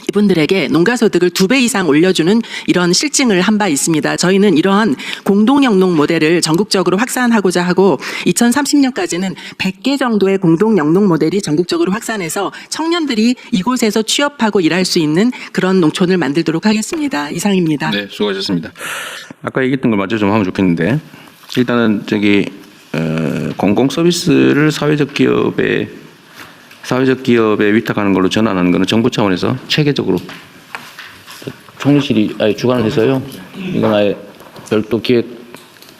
이분들에게 농가소득을 2배 이상 올려주는 이런 실증을 한 바 있습니다. 저희는 이러한 공동영농 모델을 전국적으로 확산하고자 하고 2030년까지는 100개 정도의 공동영농 모델이 전국적으로 확산해서 청년들이 이곳에서 취업하고 일할 수 있는 그런 농촌을 만들도록 하겠습니다. 이상입니다. 네, 수고하셨습니다. 아까 얘기했던 걸 마저 좀 하면 좋겠는데 일단은 공공 서비스를 사회적 기업에 위탁하는 걸로 전환하는 것은 정부 차원에서 체계적으로 총리실이 아예 주관을 해서요. 이건 아예 별도 기획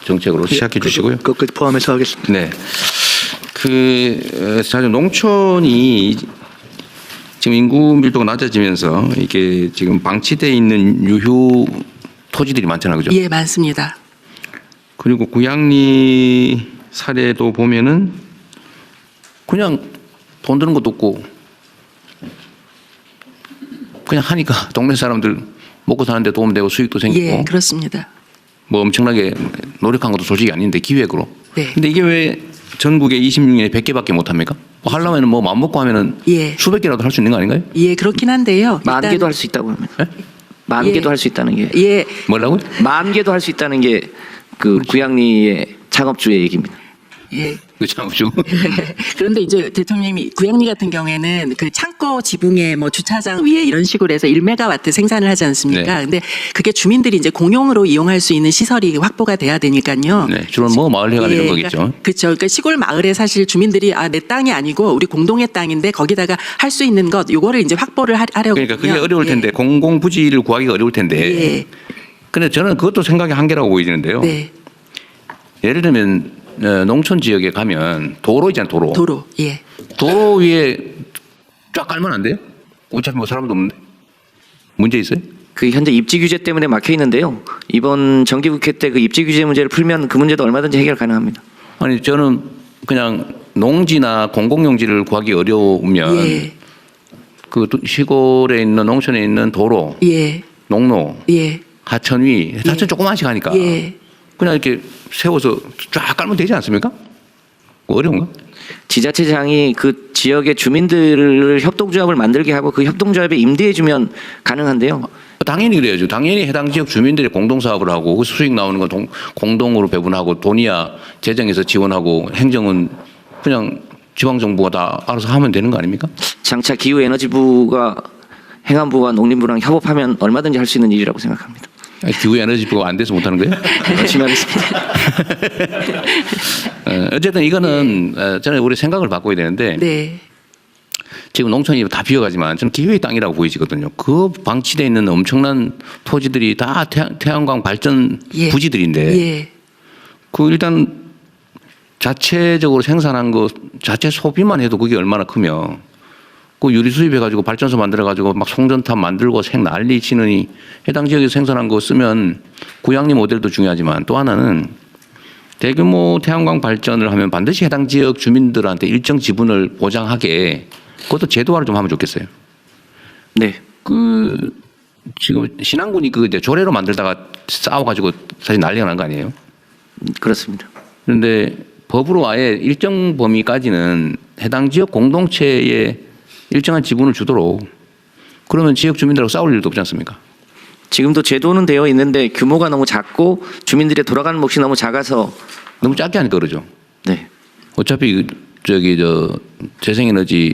정책으로 시작해 주시고요. 그것까지 포함해서 하겠습니다. 네. 사실 농촌이 지금 인구 밀도가 낮아지면서 이게 지금 방치되어 있는 유휴 토지들이 많잖아요, 그죠? 예, 많습니다. 그리고 구양리 사례도 보면은 그냥 돈 드는 것도 없고 그냥 하니까 동네 사람들 먹고 사는데 도움되고 수익도 생기고. 예, 그렇습니다. 뭐 엄청나게 노력한 것도 솔직히 아닌데 기획으로. 네. 근데 이게 왜 전국에 26년에 100개밖에 못 합니까? 뭐 하려면 뭐 마음 먹고 하면은 예. 수백 개라도 할 수 있는 거 아닌가요? 예, 그렇긴 한데요. 10,000개도 할 수 있다고 합니다. 네? 10,000개도 예. 할 수 있다는 게. 예, 뭐라고요? 10,000개도 할 수 있다는 게 그 구양리의 창업주의 얘기입니다. 예. 그렇죠. 좀. 그런데 이제 대통령님이 구양리 같은 경우에는 그 창고 지붕에 뭐 주차장 위에 이런 식으로 해서 1메가와트 생산을 하지 않습니까? 네. 근데 그게 주민들이 이제 공용으로 이용할 수 있는 시설이 확보가 돼야 되니까요. 네, 주로 뭐 마을 회관 이런 거겠죠. 그렇죠. 그러니까 시골 마을에 사실 주민들이 내 땅이 아니고 우리 공동의 땅인데 거기다가 할 수 있는 것 요거를 이제 확보를 하려고. 그러니까 그게 어려울 텐데 공공 부지를 구하기가 어려울 텐데. 예. 근데 저는 그것도 생각의 한계라고 보이는데요. 네. 예를 들면 농촌 지역에 가면 도로 있잖아요, 도로. 도로. 예. 도로 위에 쫙 깔면 안 돼요? 어차피 뭐 사람도 없는데. 문제 있어요? 그 현재 입지 규제 때문에 막혀 있는데요. 이번 정기국회 때 그 입지 규제 문제를 풀면 그 문제도 얼마든지 해결 가능합니다. 아니 저는 그냥 농지나 공공용지를 구하기 어려우면 예. 그 시골에 있는 농촌에 있는 도로, 예. 농로, 예. 하천 조그만씩 하니까 예. 그냥 이렇게 세워서 쫙 깔면 되지 않습니까? 어려운가? 지자체장이 그 지역의 주민들을 협동조합을 만들게 하고 그 협동조합에 임대해주면 가능한데요. 당연히 그래야죠. 당연히 해당 지역 주민들이 공동사업을 하고 그 수익 나오는 거 공동으로 배분하고 돈이야 재정에서 지원하고 행정은 그냥 지방정부가 다 알아서 하면 되는 거 아닙니까? 장차 기후에너지부가 행안부와 농림부랑 협업하면 얼마든지 할 수 있는 일이라고 생각합니다. 기후에너지부가 안 돼서 못하는 거예요? 열심히 하겠습니다. 어쨌든 이거는 저는 우리 생각을 바꿔야 되는데 네. 지금 농촌이 다 비어가지만 저는 기회의 땅이라고 보이지거든요. 그 방치되어 있는 엄청난 토지들이 다 태양광 발전 예. 부지들인데 예. 그 일단 자체적으로 생산한 거 자체 소비만 해도 그게 얼마나 크며 그 유리 수입해가지고 발전소 만들어가지고 막 송전탑 만들고 생 난리 치느니 해당 지역에서 생산한 거 쓰면 구양리 모델도 중요하지만 또 하나는 대규모 태양광 발전을 하면 반드시 해당 지역 주민들한테 일정 지분을 보장하게 그것도 제도화를 좀 하면 좋겠어요. 네. 지금 신안군이 이제 조례로 만들다가 싸워가지고 사실 난리가 난 거 아니에요? 그렇습니다. 그런데 법으로 아예 일정 범위까지는 해당 지역 공동체에 일정한 지분을 주도록 그러면 지역 주민들하고 싸울 일도 없지 않습니까? 지금도 제도는 되어 있는데 규모가 너무 작고 주민들의 돌아가는 몫이 너무 작아서 너무 작게 하니까 그러죠. 네. 어차피 재생에너지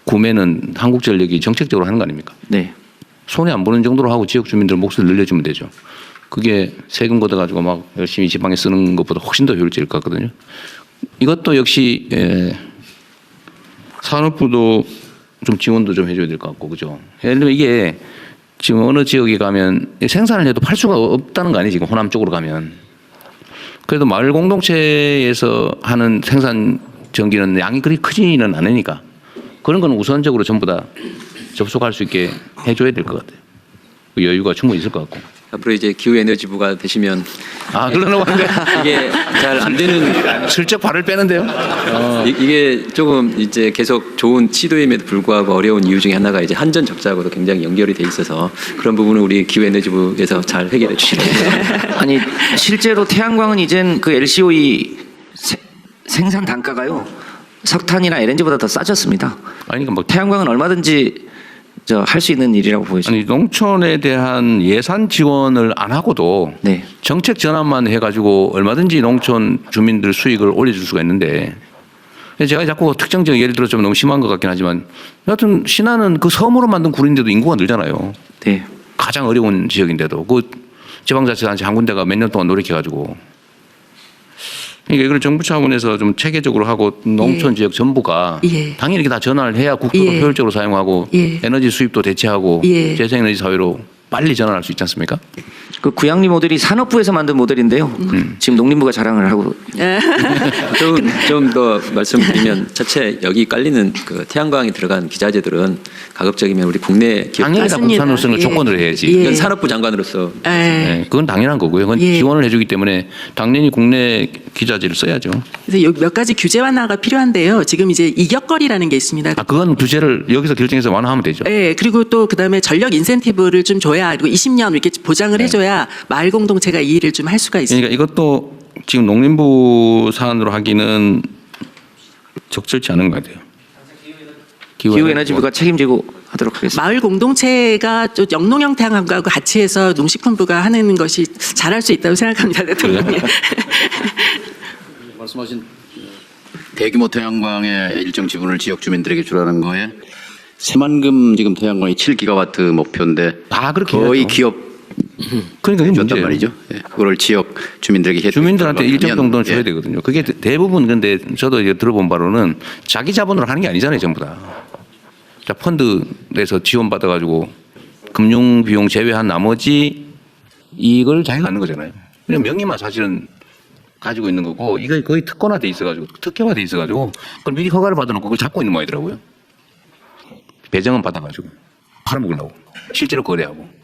구매는 한국전력이 정책적으로 하는 거 아닙니까? 네. 손해 안 보는 정도로 하고 지역 주민들 몫을 늘려주면 되죠. 그게 세금 걷어가지고 막 열심히 지방에 쓰는 것보다 훨씬 더 효율적일 것 같거든요. 이것도 역시 산업부도 좀 지원도 좀 해줘야 될 것 같고, 그죠? 예를 들면 이게 지금 어느 지역에 가면 생산을 해도 팔 수가 없다는 거 아니에요, 지금 호남 쪽으로 가면. 그래도 마을 공동체에서 하는 생산 전기는 양이 그리 크지는 않으니까 그런 건 우선적으로 전부 다 접속할 수 있게 해줘야 될 것 같아요. 그 여유가 충분히 있을 것 같고. 앞으로 이제 기후에너지부가 되시면 그러려고 하는데 이게 잘 안 되는 슬쩍 발을 빼는데요. 이게 조금 이제 계속 좋은 시도임에도 불구하고 어려운 이유 중에 하나가 이제 한전 적자하고도 굉장히 연결이 돼 있어서 그런 부분은 우리 기후에너지부에서 잘 해결해 주시면 아니 실제로 태양광은 이젠 그 LCOE 생산 단가가요 석탄이나 LNG보다 더 싸졌습니다. 아니 그러니까 뭐 태양광은 얼마든지 할 수 있는 일이라고 보여집니다. 아니 농촌에 대한 예산 지원을 안 하고도 네. 정책 전환만 해가지고 얼마든지 농촌 주민들 수익을 올려줄 수가 있는데 제가 자꾸 특정적 예를 들어 좀 너무 심한 것 같긴 하지만 여하튼 신안은 그 섬으로 만든 굴인데도 인구가 늘잖아요. 네. 가장 어려운 지역인데도 그 지방자치단체 한 군데가 몇 년 동안 노력해가지고 그러니까 이걸 정부 차원에서 좀 체계적으로 하고 농촌 지역 전부가 당연히 이렇게 다 전환을 해야 국토도 효율적으로 사용하고 에너지 수입도 대체하고 재생에너지 사회로 빨리 전환할 수 있지 않습니까? 그 구양리 모델이 산업부에서 만든 모델인데요. 지금 농림부가 자랑을 하고 좀 더 말씀드리면 자체 여기 깔리는 그 태양광이 들어간 기자재들은 가급적이면 우리 국내 기업 당연히 다 국산으로서는 조건을 해야지. 이건 산업부 장관으로서 그건 당연한 거고요. 그건 지원을 해주기 때문에 당연히 국내 기자재를 써야죠. 그래서 여기 몇 가지 규제 완화가 필요한데요. 지금 이제 이격거리라는 게 있습니다. 그건 규제를 여기서 결정해서 완화하면 되죠. 네, 그리고 또 그다음에 전력 인센티브를 좀 줘야 그리고 20년 이렇게 보장을 해줘야 마을 공동체가 이 일을 좀 할 수가 있습니다. 그러니까 이것도 지금 농림부 사안으로 하기는 적절치 않은 것 같아요. 기후에너지부가 책임지고 하도록 하겠습니다. 마을 공동체가 또 영농형 태양광과 같이 해서 농식품부가 하는 것이 잘할 수 있다고 생각합니다, 대통령님. 말씀하신 대규모 태양광의 일정 지분을 지역 주민들에게 주라는 거에 새만금 지금 태양광이 7기가와트 목표인데 거의 해야죠. 기업 그러니까 그게 줬단 문제예요. 말이죠. 그걸 지역 주민들에게 주민들한테 일정 정도는 줘야 되거든요. 그게 대부분 근데 저도 이제 들어본 바로는 자기 자본으로 하는 게 아니잖아요, 전부 다. 자, 펀드에서 지원 받아가지고 금융 비용 제외한 나머지 이익을 자기가 갖는 거잖아요. 그냥 명의만 사실은 가지고 있는 거고 이거 거의 특권화돼 있어가지고 특혜화돼 있어가지고 그걸 미리 허가를 받아놓고 그걸 잡고 있는 모양이더라고요. 배정은 받아가지고 팔아먹으려고 실제로 거래하고.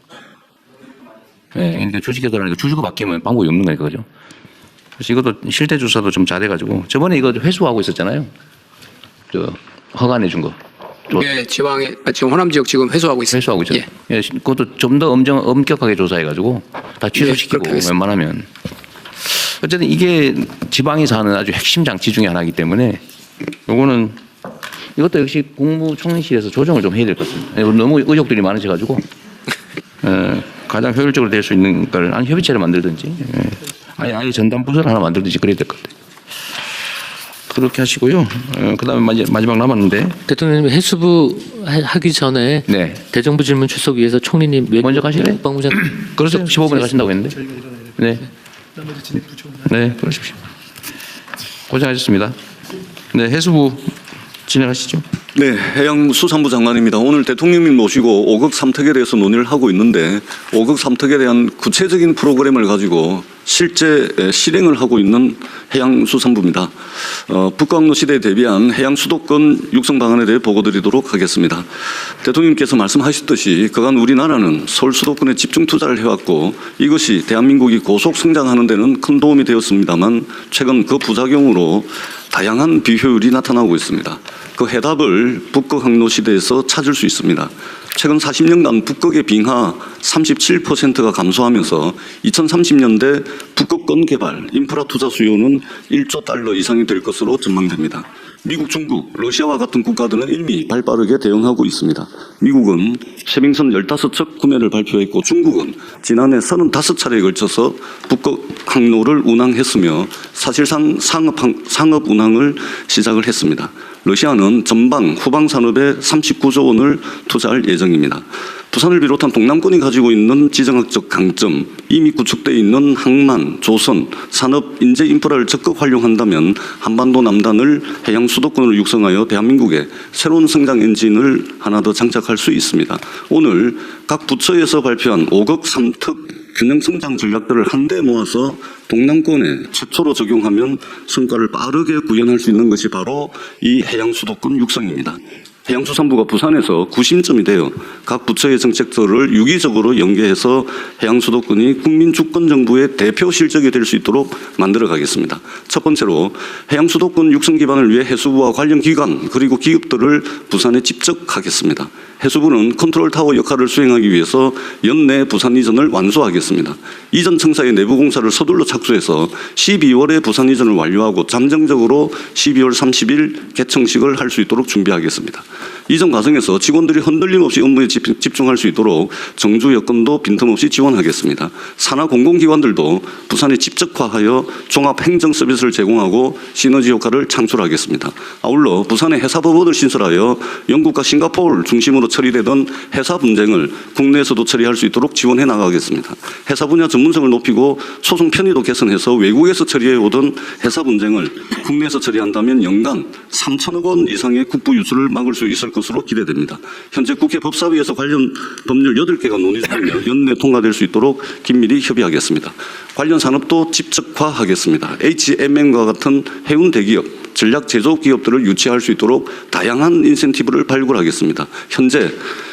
네, 그러니까 주식회사라니까 주주가 바뀌면 방법이 없는 거니까 그죠. 그래서 이것도 실태 조사도 좀 잘해가지고 저번에 이거 회수하고 있었잖아요. 허가 내준 거. 네, 지금 호남 지역 지금 회수하고 있습니다. 회수하고 있잖아요. 예, 그것도 좀 더 엄격하게 조사해가지고 다 취소시키고 웬만하면. 어쨌든 이게 지방에서 하는 아주 핵심 장치 중에 하나이기 때문에 요거는 이것도 역시 국무총리실에서 조정을 좀 해야 될 것 같습니다. 너무 의혹들이 많으셔가지고 가장 효율적으로 될 수 있는 걸 아니 협의체를 만들든지 아예 전담 부서를 하나 만들든지 그래야 될 것 같아요. 그렇게 하시고요. 그다음에 마지막 남았는데 대통령님 해수부 하기 전에 대정부 질문 출석 위해서 총리님 먼저 가실래요? 국방부장 그래서 15분에 가신다고 했는데. 네, 그러십시오. 고생하셨습니다. 네, 해수부 진행하시죠. 네, 해양수산부 장관입니다. 오늘 대통령님 모시고 5급 3특에 대해서 논의를 하고 있는데 5급 3특에 대한 구체적인 프로그램을 가지고 실제 실행을 하고 있는 해양수산부입니다. 북광로 시대에 대비한 해양수도권 육성 방안에 대해 보고드리도록 하겠습니다. 대통령님께서 말씀하셨듯이 그간 우리나라는 서울 수도권에 집중 투자를 해왔고 이것이 대한민국이 고속 성장하는 데는 큰 도움이 되었습니다만 최근 그 부작용으로 다양한 비효율이 나타나고 있습니다. 그 해답을 북극항로 시대에서 찾을 수 있습니다. 최근 40년간 북극의 빙하 37%가 감소하면서 2030년대 북극권 개발 인프라 투자 수요는 1조 달러 이상이 될 것으로 전망됩니다. 미국, 중국, 러시아와 같은 국가들은 이미 발빠르게 대응하고 있습니다. 미국은 쉐빙선 15척 구매를 발표했고 중국은 지난해 35차례에 걸쳐서 북극 항로를 운항했으며 사실상 상업 운항을 시작을 했습니다. 러시아는 전방, 후방 산업에 39조 원을 투자할 예정입니다. 부산을 비롯한 동남권이 가지고 있는 지정학적 강점, 이미 구축되어 있는 항만, 조선, 산업, 인재 인프라를 적극 활용한다면 한반도 남단을 해양 수도권으로 육성하여 대한민국의 새로운 성장 엔진을 하나 더 장착할 수 있습니다. 오늘 각 부처에서 발표한 5급 3특 균형 성장 전략들을 한데 모아서 동남권에 최초로 적용하면 성과를 빠르게 구현할 수 있는 것이 바로 이 해양 수도권 육성입니다. 해양수산부가 부산에서 구심점이 되어 각 부처의 정책들을 유기적으로 연계해서 해양수도권이 국민주권정부의 대표 실적이 될 수 있도록 만들어 가겠습니다. 첫 번째로 해양수도권 육성 기반을 위해 해수부와 관련 기관 그리고 기업들을 부산에 집적하겠습니다. 해수부는 컨트롤타워 역할을 수행하기 위해서 연내 부산 이전을 완수하겠습니다. 이전 청사의 내부 공사를 서둘러 착수해서 12월에 부산 이전을 완료하고 잠정적으로 12월 30일 개청식을 할 수 있도록 준비하겠습니다. 이전 과정에서 직원들이 흔들림 없이 업무에 집중할 수 있도록 정주 여건도 빈틈없이 지원하겠습니다. 산하 공공기관들도 부산에 집적화하여 종합행정 서비스를 제공하고 시너지 효과를 창출하겠습니다. 아울러 부산에 해사법원을 신설하여 영국과 싱가포르를 중심으로 처리되던 해사 분쟁을 국내에서도 처리할 수 있도록 지원해 나가겠습니다. 해사 분야 전문성을 높이고 소송 편의도 개선해서 외국에서 처리해 오던 해사 분쟁을 국내에서 처리한다면 연간 3천억 원 이상의 국부 유출을 막을 수 있을 것으로 기대됩니다. 현재 국회 법사위에서 관련 법률 8개가 논의 중이며 연내 통과될 수 있도록 긴밀히 협의하겠습니다. 관련 산업도 집적화하겠습니다. HMM과 같은 해운 대기업, 전략 제조업 기업들을 유치할 수 있도록 다양한 인센티브를 발굴하겠습니다. 현재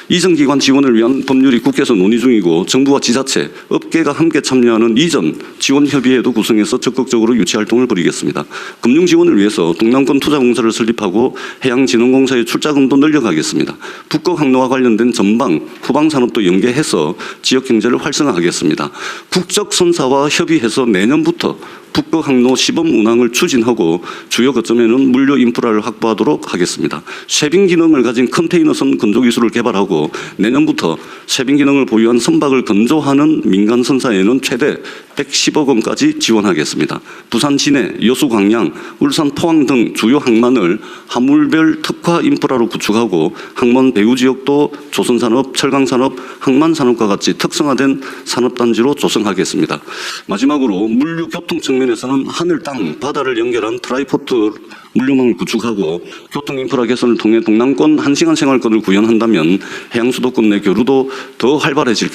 이전 기관 지원을 위한 법률이 국회에서 논의 중이고 정부와 지자체, 업계가 함께 참여하는 이전 지원 협의회도 구성해서 적극적으로 유치 활동을 벌이겠습니다. 금융 지원을 위해서 동남권 투자공사를 설립하고 해양진흥공사의 출자금도 늘려가겠습니다. 북극 항로와 관련된 전방, 후방 산업도 연계해서 지역 경제를 활성화하겠습니다. 국적 선사와 협의해서 내년부터 북극 항로 시범 운항을 추진하고 주요 거점에는 물류 인프라를 확보하도록 하겠습니다. 쉐빙 기능을 가진 컨테이너선 건조 기술을 개발하고 내년부터 쉐빙 기능을 보유한 선박을 건조하는 민간 선사에는 최대 110억 원까지 지원하겠습니다. 부산 진해, 여수 광양, 울산 포항 등 주요 항만을 화물별 특화 인프라로 구축하고 항만 배후 지역도 조선산업, 철강산업, 항만산업과 같이 특성화된 산업단지로 조성하겠습니다. 마지막으로 물류 교통 측면에서는 하늘, 땅, 바다를 연결한 트라이포트 물류망을 구축하고 교통 인프라 개선을 통해 동남권 1시간 생활권을 구현한다면 해양수도권 내 교류도 더 활발해질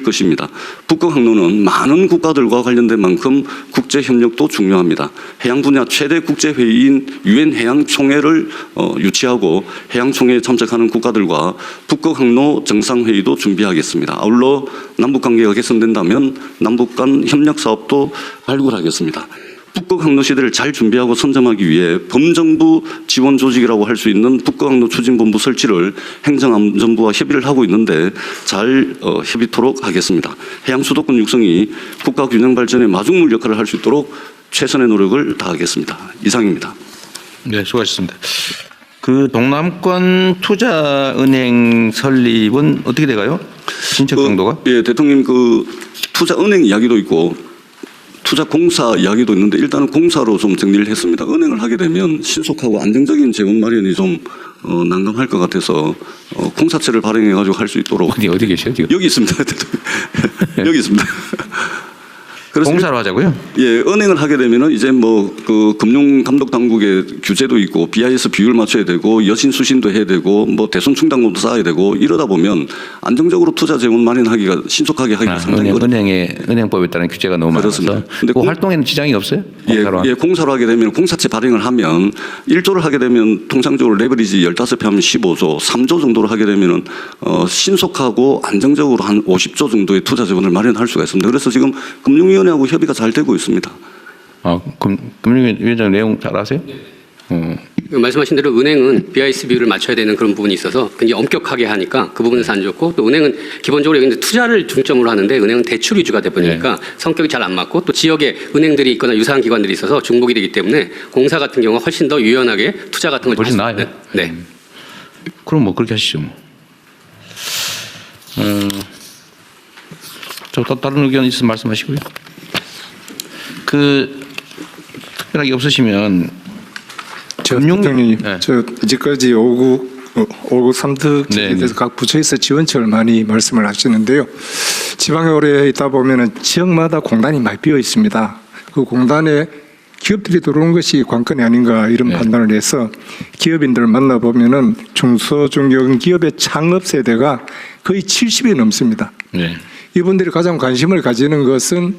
것입니다. 북극 항로는 많은 국가들과 관련된 만큼 국제 협력도 중요합니다. 해양 분야 최대 국제회의인 유엔 해양총회를 유치하고 해양총회에 참석하는 국가들과 북극 항로 정상회의도 준비하겠습니다. 아울러 남북관계가 개선된다면 남북 간 협력 사업도 발굴하겠습니다. 북극 항로 시대를 잘 준비하고 선점하기 위해 범정부 지원 조직이라고 할 수 있는 북극 항로 추진본부 설치를 행정안전부와 협의를 하고 있는데 잘 협의토록 하겠습니다. 해양 수도권 육성이 국가 균형 발전의 마중물 역할을 할 수 있도록 최선의 노력을 다하겠습니다. 이상입니다. 네, 수고하셨습니다. 그 동남권 투자은행 설립은 어떻게 돼가요? 신청 정도가? 예, 대통령 그 투자은행 이야기도 있고 투자공사 이야기도 있는데 일단은 공사로 좀 정리를 했습니다. 은행을 하게 되면 신속하고 안정적인 재원 마련이 좀 난감할 것 같아서 공사채를 발행해가지고 할 수 있도록. 어디 계세요 지금? 여기 있습니다. 여기 있습니다. 공사로 하자고요? 예, 은행을 하게 되면은 이제 뭐 그 금융감독당국의 규제도 있고 BIS 비율 맞춰야 되고 여신 수신도 해야 되고 뭐 대손 충당금도 쌓아야 되고 이러다 보면 안정적으로 투자 재원 마련하기가 신속하게 하기가 상당히 은행법에 따른 규제가 너무 많아서. 근데 그 활동에는 지장이 없어요? 예, 공사로 하게 되면 공사채 발행을 하면 1조를 하게 되면 통상적으로 레버리지 15배 하면 15조, 3조 정도로 하게 되면은 신속하고 안정적으로 한 50조 정도의 투자 재원을 마련할 수가 있습니다. 그래서 지금 금융위원회하고 협의가 잘 되고 있습니다. 금융위원장 내용 잘 아세요? 말씀하신 대로 은행은 BIS 비율을 맞춰야 되는 그런 부분이 있어서 굉장히 엄격하게 하니까 그 부분에서 안 좋고, 또 은행은 기본적으로 여기 투자를 중점으로 하는데 은행은 대출 위주가 돼 보니까 성격이 잘 안 맞고, 또 지역에 은행들이 있거나 유사한 기관들이 있어서 중복이 되기 때문에 공사 같은 경우가 훨씬 더 유연하게 투자 같은 걸 훨씬 나아요. 네. 그럼 뭐 그렇게 하시죠. 뭐. 또 다른 의견 있으면 말씀하시고요. 특별하게 없으시면 대통령님, 저 이제까지 5급 3특에 대해서 각 부처에서 지원책을 많이 말씀을 하시는데요. 지방에 오래 있다 보면은 지역마다 공단이 많이 비어 있습니다. 그 공단에 기업들이 들어오는 것이 관건이 아닌가 이런 판단을 해서 기업인들을 만나보면은 중소중견기업의 창업 세대가 거의 70이 넘습니다. 이분들이 가장 관심을 가지는 것은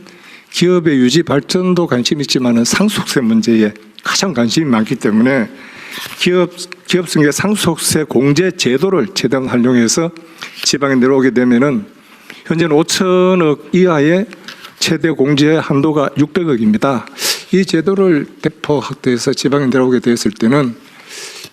기업의 유지 발전도 관심이 있지만은 상속세 문제에 가장 관심이 많기 때문에 기업성의 상속세 공제 제도를 최대한 활용해서 지방에 내려오게 되면은 현재는 5천억 이하의 최대 공제 한도가 600억입니다. 이 제도를 대폭 확대해서 지방에 내려오게 되었을 때는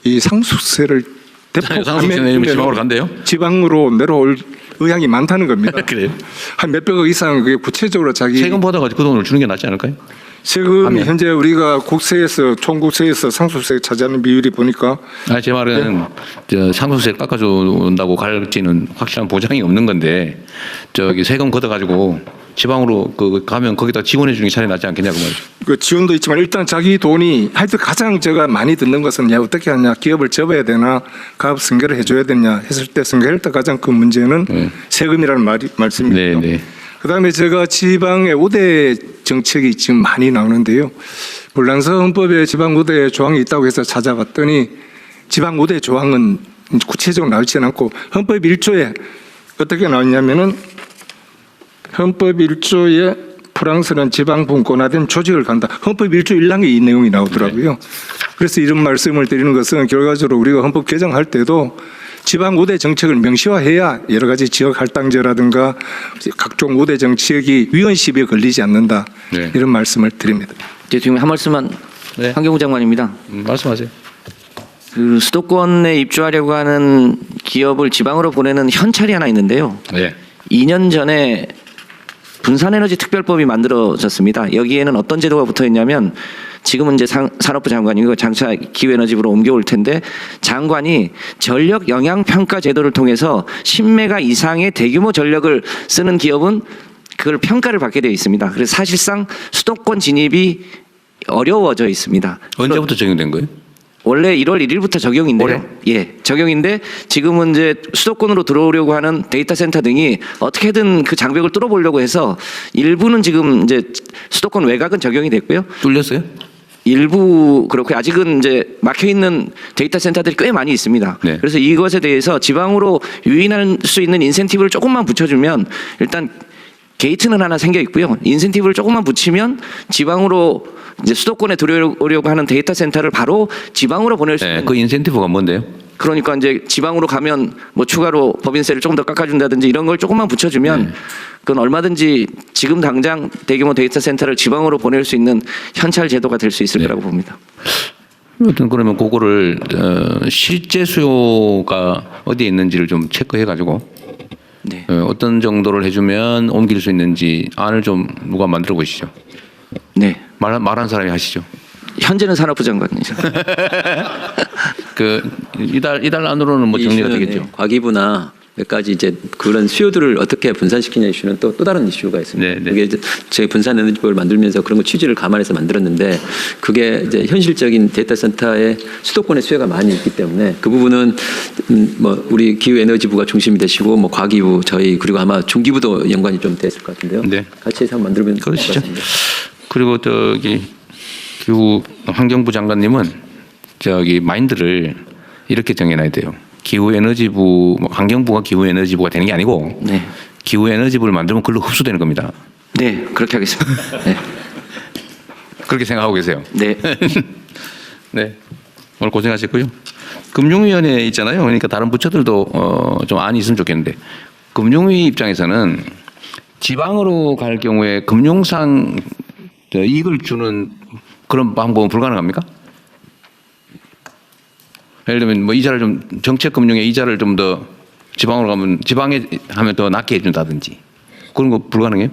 이 상속세를 대폭 상속세는 지방으로 간대요? 지방으로 내려올 의향이 많다는 겁니다. 그래요? 한 몇백억 이상 그게 구체적으로 자기 세금 받아가 그 돈을 주는 게 낫지 않을까요? 세금이 현재 우리가 국세에서 총국세에서 상속세 차지하는 비율이 보니까 제 말은 상속세 깎아준다고 갈지는 확실한 보장이 없는 건데 세금 걷어가지고 지방으로 가면 거기다 지원해 주는 게 차라리 낫지 않겠냐고 말이죠. 그 지원도 있지만 일단 자기 돈이 하여튼 가장 제가 많이 듣는 것은 어떻게 하냐, 기업을 접어야 되나, 가업 승계를 해줘야 되냐 했을 때 승계할 때 가장 큰 문제는 세금이라는 말씀입니다. 그다음에 제가 지방의 우대 정책이 지금 많이 나오는데요. 불란서 헌법에 지방 우대 조항이 있다고 해서 찾아봤더니 지방 우대 조항은 구체적으로 나오지는 않고 헌법 1조에 어떻게 나왔냐면은 헌법 1조에 프랑스는 지방 분권화된 조직을 간다. 헌법 1조 1항에 이 내용이 나오더라고요. 그래서 이런 말씀을 드리는 것은 결과적으로 우리가 헌법 개정할 때도 지방 우대 정책을 명시화해야 여러 가지 지역 할당제라든가 각종 우대 정책이 위헌 시비에 걸리지 않는다. 이런 말씀을 드립니다. 대통령 한 말씀만. 환경부 장관입니다. 말씀하세요. 그 수도권에 입주하려고 하는 기업을 지방으로 보내는 현찰이 하나 있는데요. 2년 전에 분산에너지 특별법이 만들어졌습니다. 여기에는 어떤 제도가 붙어 있냐면 지금은 이제 산업부 장관이고 장차 기후에너지부로 옮겨올 텐데 장관이 전력 영향 평가 제도를 통해서 10메가 이상의 대규모 전력을 쓰는 기업은 그걸 평가를 받게 되어 있습니다. 그래서 사실상 수도권 진입이 어려워져 있습니다. 언제부터 적용된 거예요? 원래 1월 1일부터 적용인데요. 적용인데 지금은 이제 수도권으로 들어오려고 하는 데이터 센터 등이 어떻게든 그 장벽을 뚫어보려고 해서 일부는 지금 이제 수도권 외곽은 적용이 됐고요. 뚫렸어요? 일부 그렇고 아직은 이제 막혀 있는 데이터 센터들이 꽤 많이 있습니다. 그래서 이것에 대해서 지방으로 유인할 수 있는 인센티브를 조금만 붙여주면 일단 게이트는 하나 생겨 있고요. 인센티브를 조금만 붙이면 지방으로 이제 수도권에 들어오려고 하는 데이터 센터를 바로 지방으로 보낼 수 있는. 그 인센티브가 뭔데요? 그러니까 이제 지방으로 가면 뭐 추가로 법인세를 조금 더 깎아준다든지 이런 걸 조금만 붙여주면 그건 얼마든지 지금 당장 대규모 데이터 센터를 지방으로 보낼 수 있는 현찰 제도가 될 수 있을 거라고 봅니다. 그러면 그거를 실제 수요가 어디에 있는지를 좀 체크해가지고 어떤 정도를 해주면 옮길 수 있는지 안을 좀 누가 만들어 보시죠. 말한 사람이 하시죠. 현재는 산업부 장관이죠. 이달 안으로는 뭐 정리가 되겠죠. 과기부나 몇 가지 이제 그런 수요들을 어떻게 분산시키냐 이슈는 또 다른 이슈가 있습니다. 그게 이제 저희 분산 에너지법을 만들면서 그런 거 취지를 감안해서 만들었는데 그게 이제 현실적인 데이터 센터의 수도권의 수요가 많이 있기 때문에 그 부분은 뭐 우리 기후에너지부가 중심이 되시고 뭐 과기부 저희 그리고 아마 중기부도 연관이 좀 됐을 것 같은데요. 같이 해서 한번 만들면 그러시죠. 그리고 기후 환경부 장관님은 마인드를 이렇게 정해놔야 돼요. 기후에너지부, 환경부가 기후에너지부가 되는 게 아니고 기후에너지부를 만들면 그걸로 흡수되는 겁니다. 네, 그렇게 하겠습니다. 그렇게 생각하고 계세요. 오늘 고생하셨고요. 금융위원회 있잖아요. 그러니까 다른 부처들도 좀 안이 있으면 좋겠는데 금융위 입장에서는 지방으로 갈 경우에 금융상 이익을 주는 그런 방법은 불가능합니까? 예를 들면 뭐 이자를 좀 정책 금융의 이자를 좀 더 지방으로 가면 지방에 하면 더 낮게 해준다든지 그런 거 불가능해요?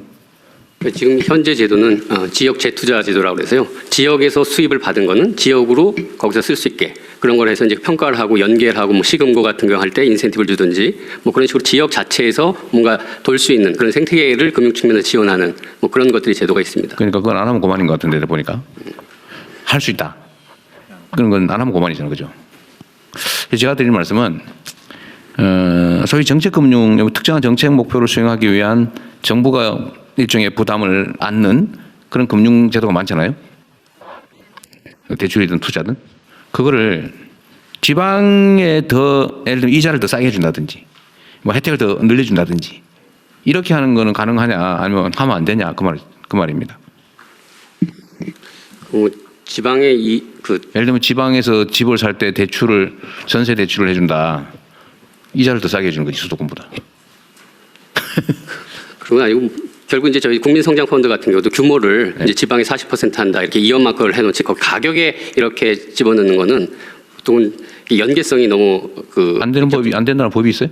지금 현재 제도는 지역 재투자 제도라고 그래서요. 지역에서 수입을 받은 거는 지역으로 거기서 쓸 수 있게 그런 걸 해서 이제 평가를 하고 연계를 하고 뭐 시금고 같은 경우 할 때 인센티브를 주든지 뭐 그런 식으로 지역 자체에서 뭔가 돌 수 있는 그런 생태계를 금융 측면에서 지원하는 뭐 그런 것들이 제도가 있습니다. 그러니까 그건 안 하면 고만인 것 같은데 보니까 할 수 있다. 그런 건 안 하면 고만이잖아요, 그죠? 제가 드리는 말씀은 소위 정책금융 특정한 정책 목표를 수행하기 위한 정부가 일종의 부담을 안는 그런 금융 제도가 많잖아요. 대출이든 투자든 그거를 지방에 더 예를 들면 이자를 더 싸게 해준다든지 뭐 혜택을 더 늘려준다든지 이렇게 하는 거는 가능하냐 아니면 하면 안 되냐 그 말입니다. 지방의 예를 들면 지방에서 집을 살 때 대출을 전세 대출을 해준다. 이자를 더 싸게 해주는 거지 수도권보다. 그런 건 아니고 결국 이제 저희 국민성장펀드 같은 경우도 규모를 이제 지방에 40% 한다 이렇게 이연마크를 해놓지 거기 가격에 이렇게 집어넣는 거는 보통은 연계성이 너무 안 되는 법이 안 된다는 법이 있어요?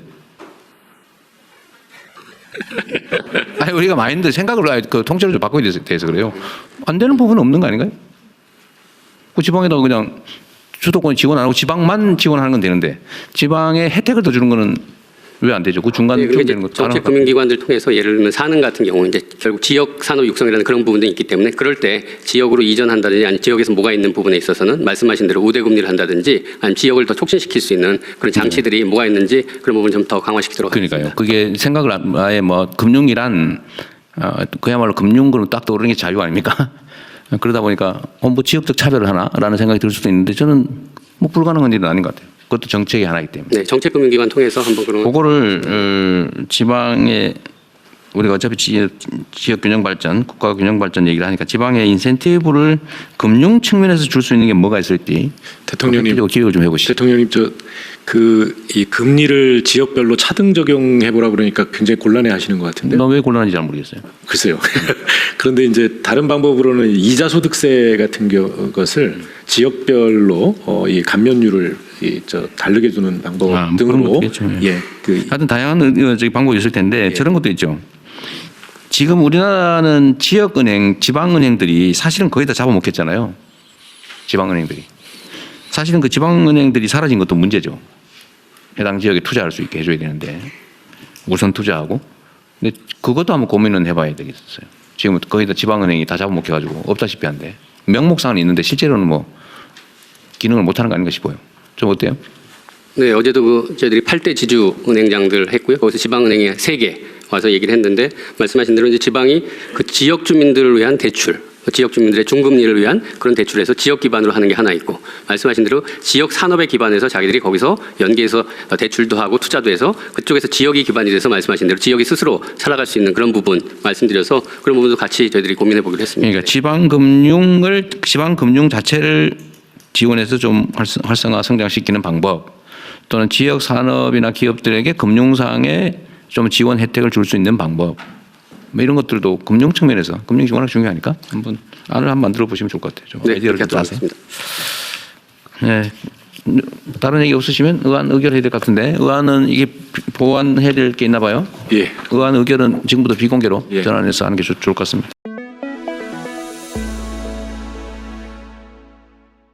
아니 우리가 마인드 생각을 그 통째로 좀 바꿔야 돼서 그래요. 안 되는 부분은 없는 거 아닌가요? 그 지방에다가 그냥 수도권 지원 안 하고 지방만 지원하는 건 되는데 지방에 혜택을 더 주는 거는 왜 안 되죠? 그 중간 좀 되는 거. 정책 금융기관들 통해서 예를 들면 사는 같은 경우 이제 결국 지역 산업 육성이라는 그런 부분들이 있기 때문에 그럴 때 지역으로 이전한다든지 아니 지역에서 뭐가 있는 부분에 있어서는 말씀하신 대로 우대 금리를 한다든지 아니면 지역을 더 촉진시킬 수 있는 그런 장치들이 뭐가 있는지 그런 부분 좀 더 강화시키도록 하겠습니다. 그러니까요. 그게 생각을 아예 뭐 금융이란 그야말로 금융으로 딱 떠오르는 게 자유 아닙니까? 그러다 보니까 뭐 지역적 차별을 하나라는 생각이 들 수도 있는데 저는 뭐 불가능한 일은 아닌 것 같아요. 그것도 정책의 하나이기 때문에. 네, 정책금융기관 통해서 한번 그런. 그거를 지방에 우리가 어차피 지역 균형 발전, 국가 균형 발전 얘기를 하니까 지방의 인센티브를 금융 측면에서 줄 수 있는 게 뭐가 있을지 대통령님 기획을 좀 해보시죠. 대통령님 이 금리를 지역별로 차등 적용해 보라 그러니까 굉장히 곤란해하시는 것 같은데. 너 왜 곤란한지 잘 모르겠어요. 글쎄요. 그런데 이제 다른 방법으로는 이자 소득세 같은 것을 지역별로 이 감면율을 다르게 두는 방법 등으로 하여튼 다양한 방법이 있을 텐데 저런 것도 있죠. 지금 우리나라는 지역은행, 지방은행들이 사실은 거의 다 잡아먹혔잖아요. 지방은행들이. 사실은 그 지방은행들이 사라진 것도 문제죠. 해당 지역에 투자할 수 있게 해줘야 되는데 우선 투자하고. 근데 그것도 한번 고민은 해봐야 되겠어요. 지금 거의 다 지방은행이 다 잡아먹혀가지고 없다시피 한데 명목상은 있는데 실제로는 뭐 기능을 못하는 거 아닌가 싶어요. 좀 어때요? 네, 어제도 저희들이 8대 지주 은행장들 했고요. 거기서 지방은행이 3개 와서 얘기를 했는데 말씀하신 대로 이제 지방이 그 지역 주민들을 위한 대출, 지역 주민들의 중금리를 위한 그런 대출에서 지역 기반으로 하는 게 하나 있고 말씀하신 대로 지역 산업에 기반해서 자기들이 거기서 연계해서 대출도 하고 투자도 해서 그쪽에서 지역이 기반이 돼서 말씀하신 대로 지역이 스스로 살아갈 수 있는 그런 부분 말씀드려서 그런 부분도 같이 저희들이 고민해 보기로 했습니다. 그러니까 지방 금융 자체를 지원해서 좀 활성화 성장시키는 방법 또는 지역 산업이나 기업들에게 금융상의 좀 지원 혜택을 줄 수 있는 방법 뭐 이런 것들도 금융 측면에서 금융이 워낙 중요하니까 한번 안을 한번 만들어 보시면 좋을 것 같아요. 좀 아이디어를 좀 짜세요. 네, 다른 얘기 없으시면 의안 의결해야 될 것 같은데 의안은 이게 보완해야 될 게 있나 봐요. 예. 의안 의결은 지금부터 비공개로 전환해서 하는 게 좋을 것 같습니다.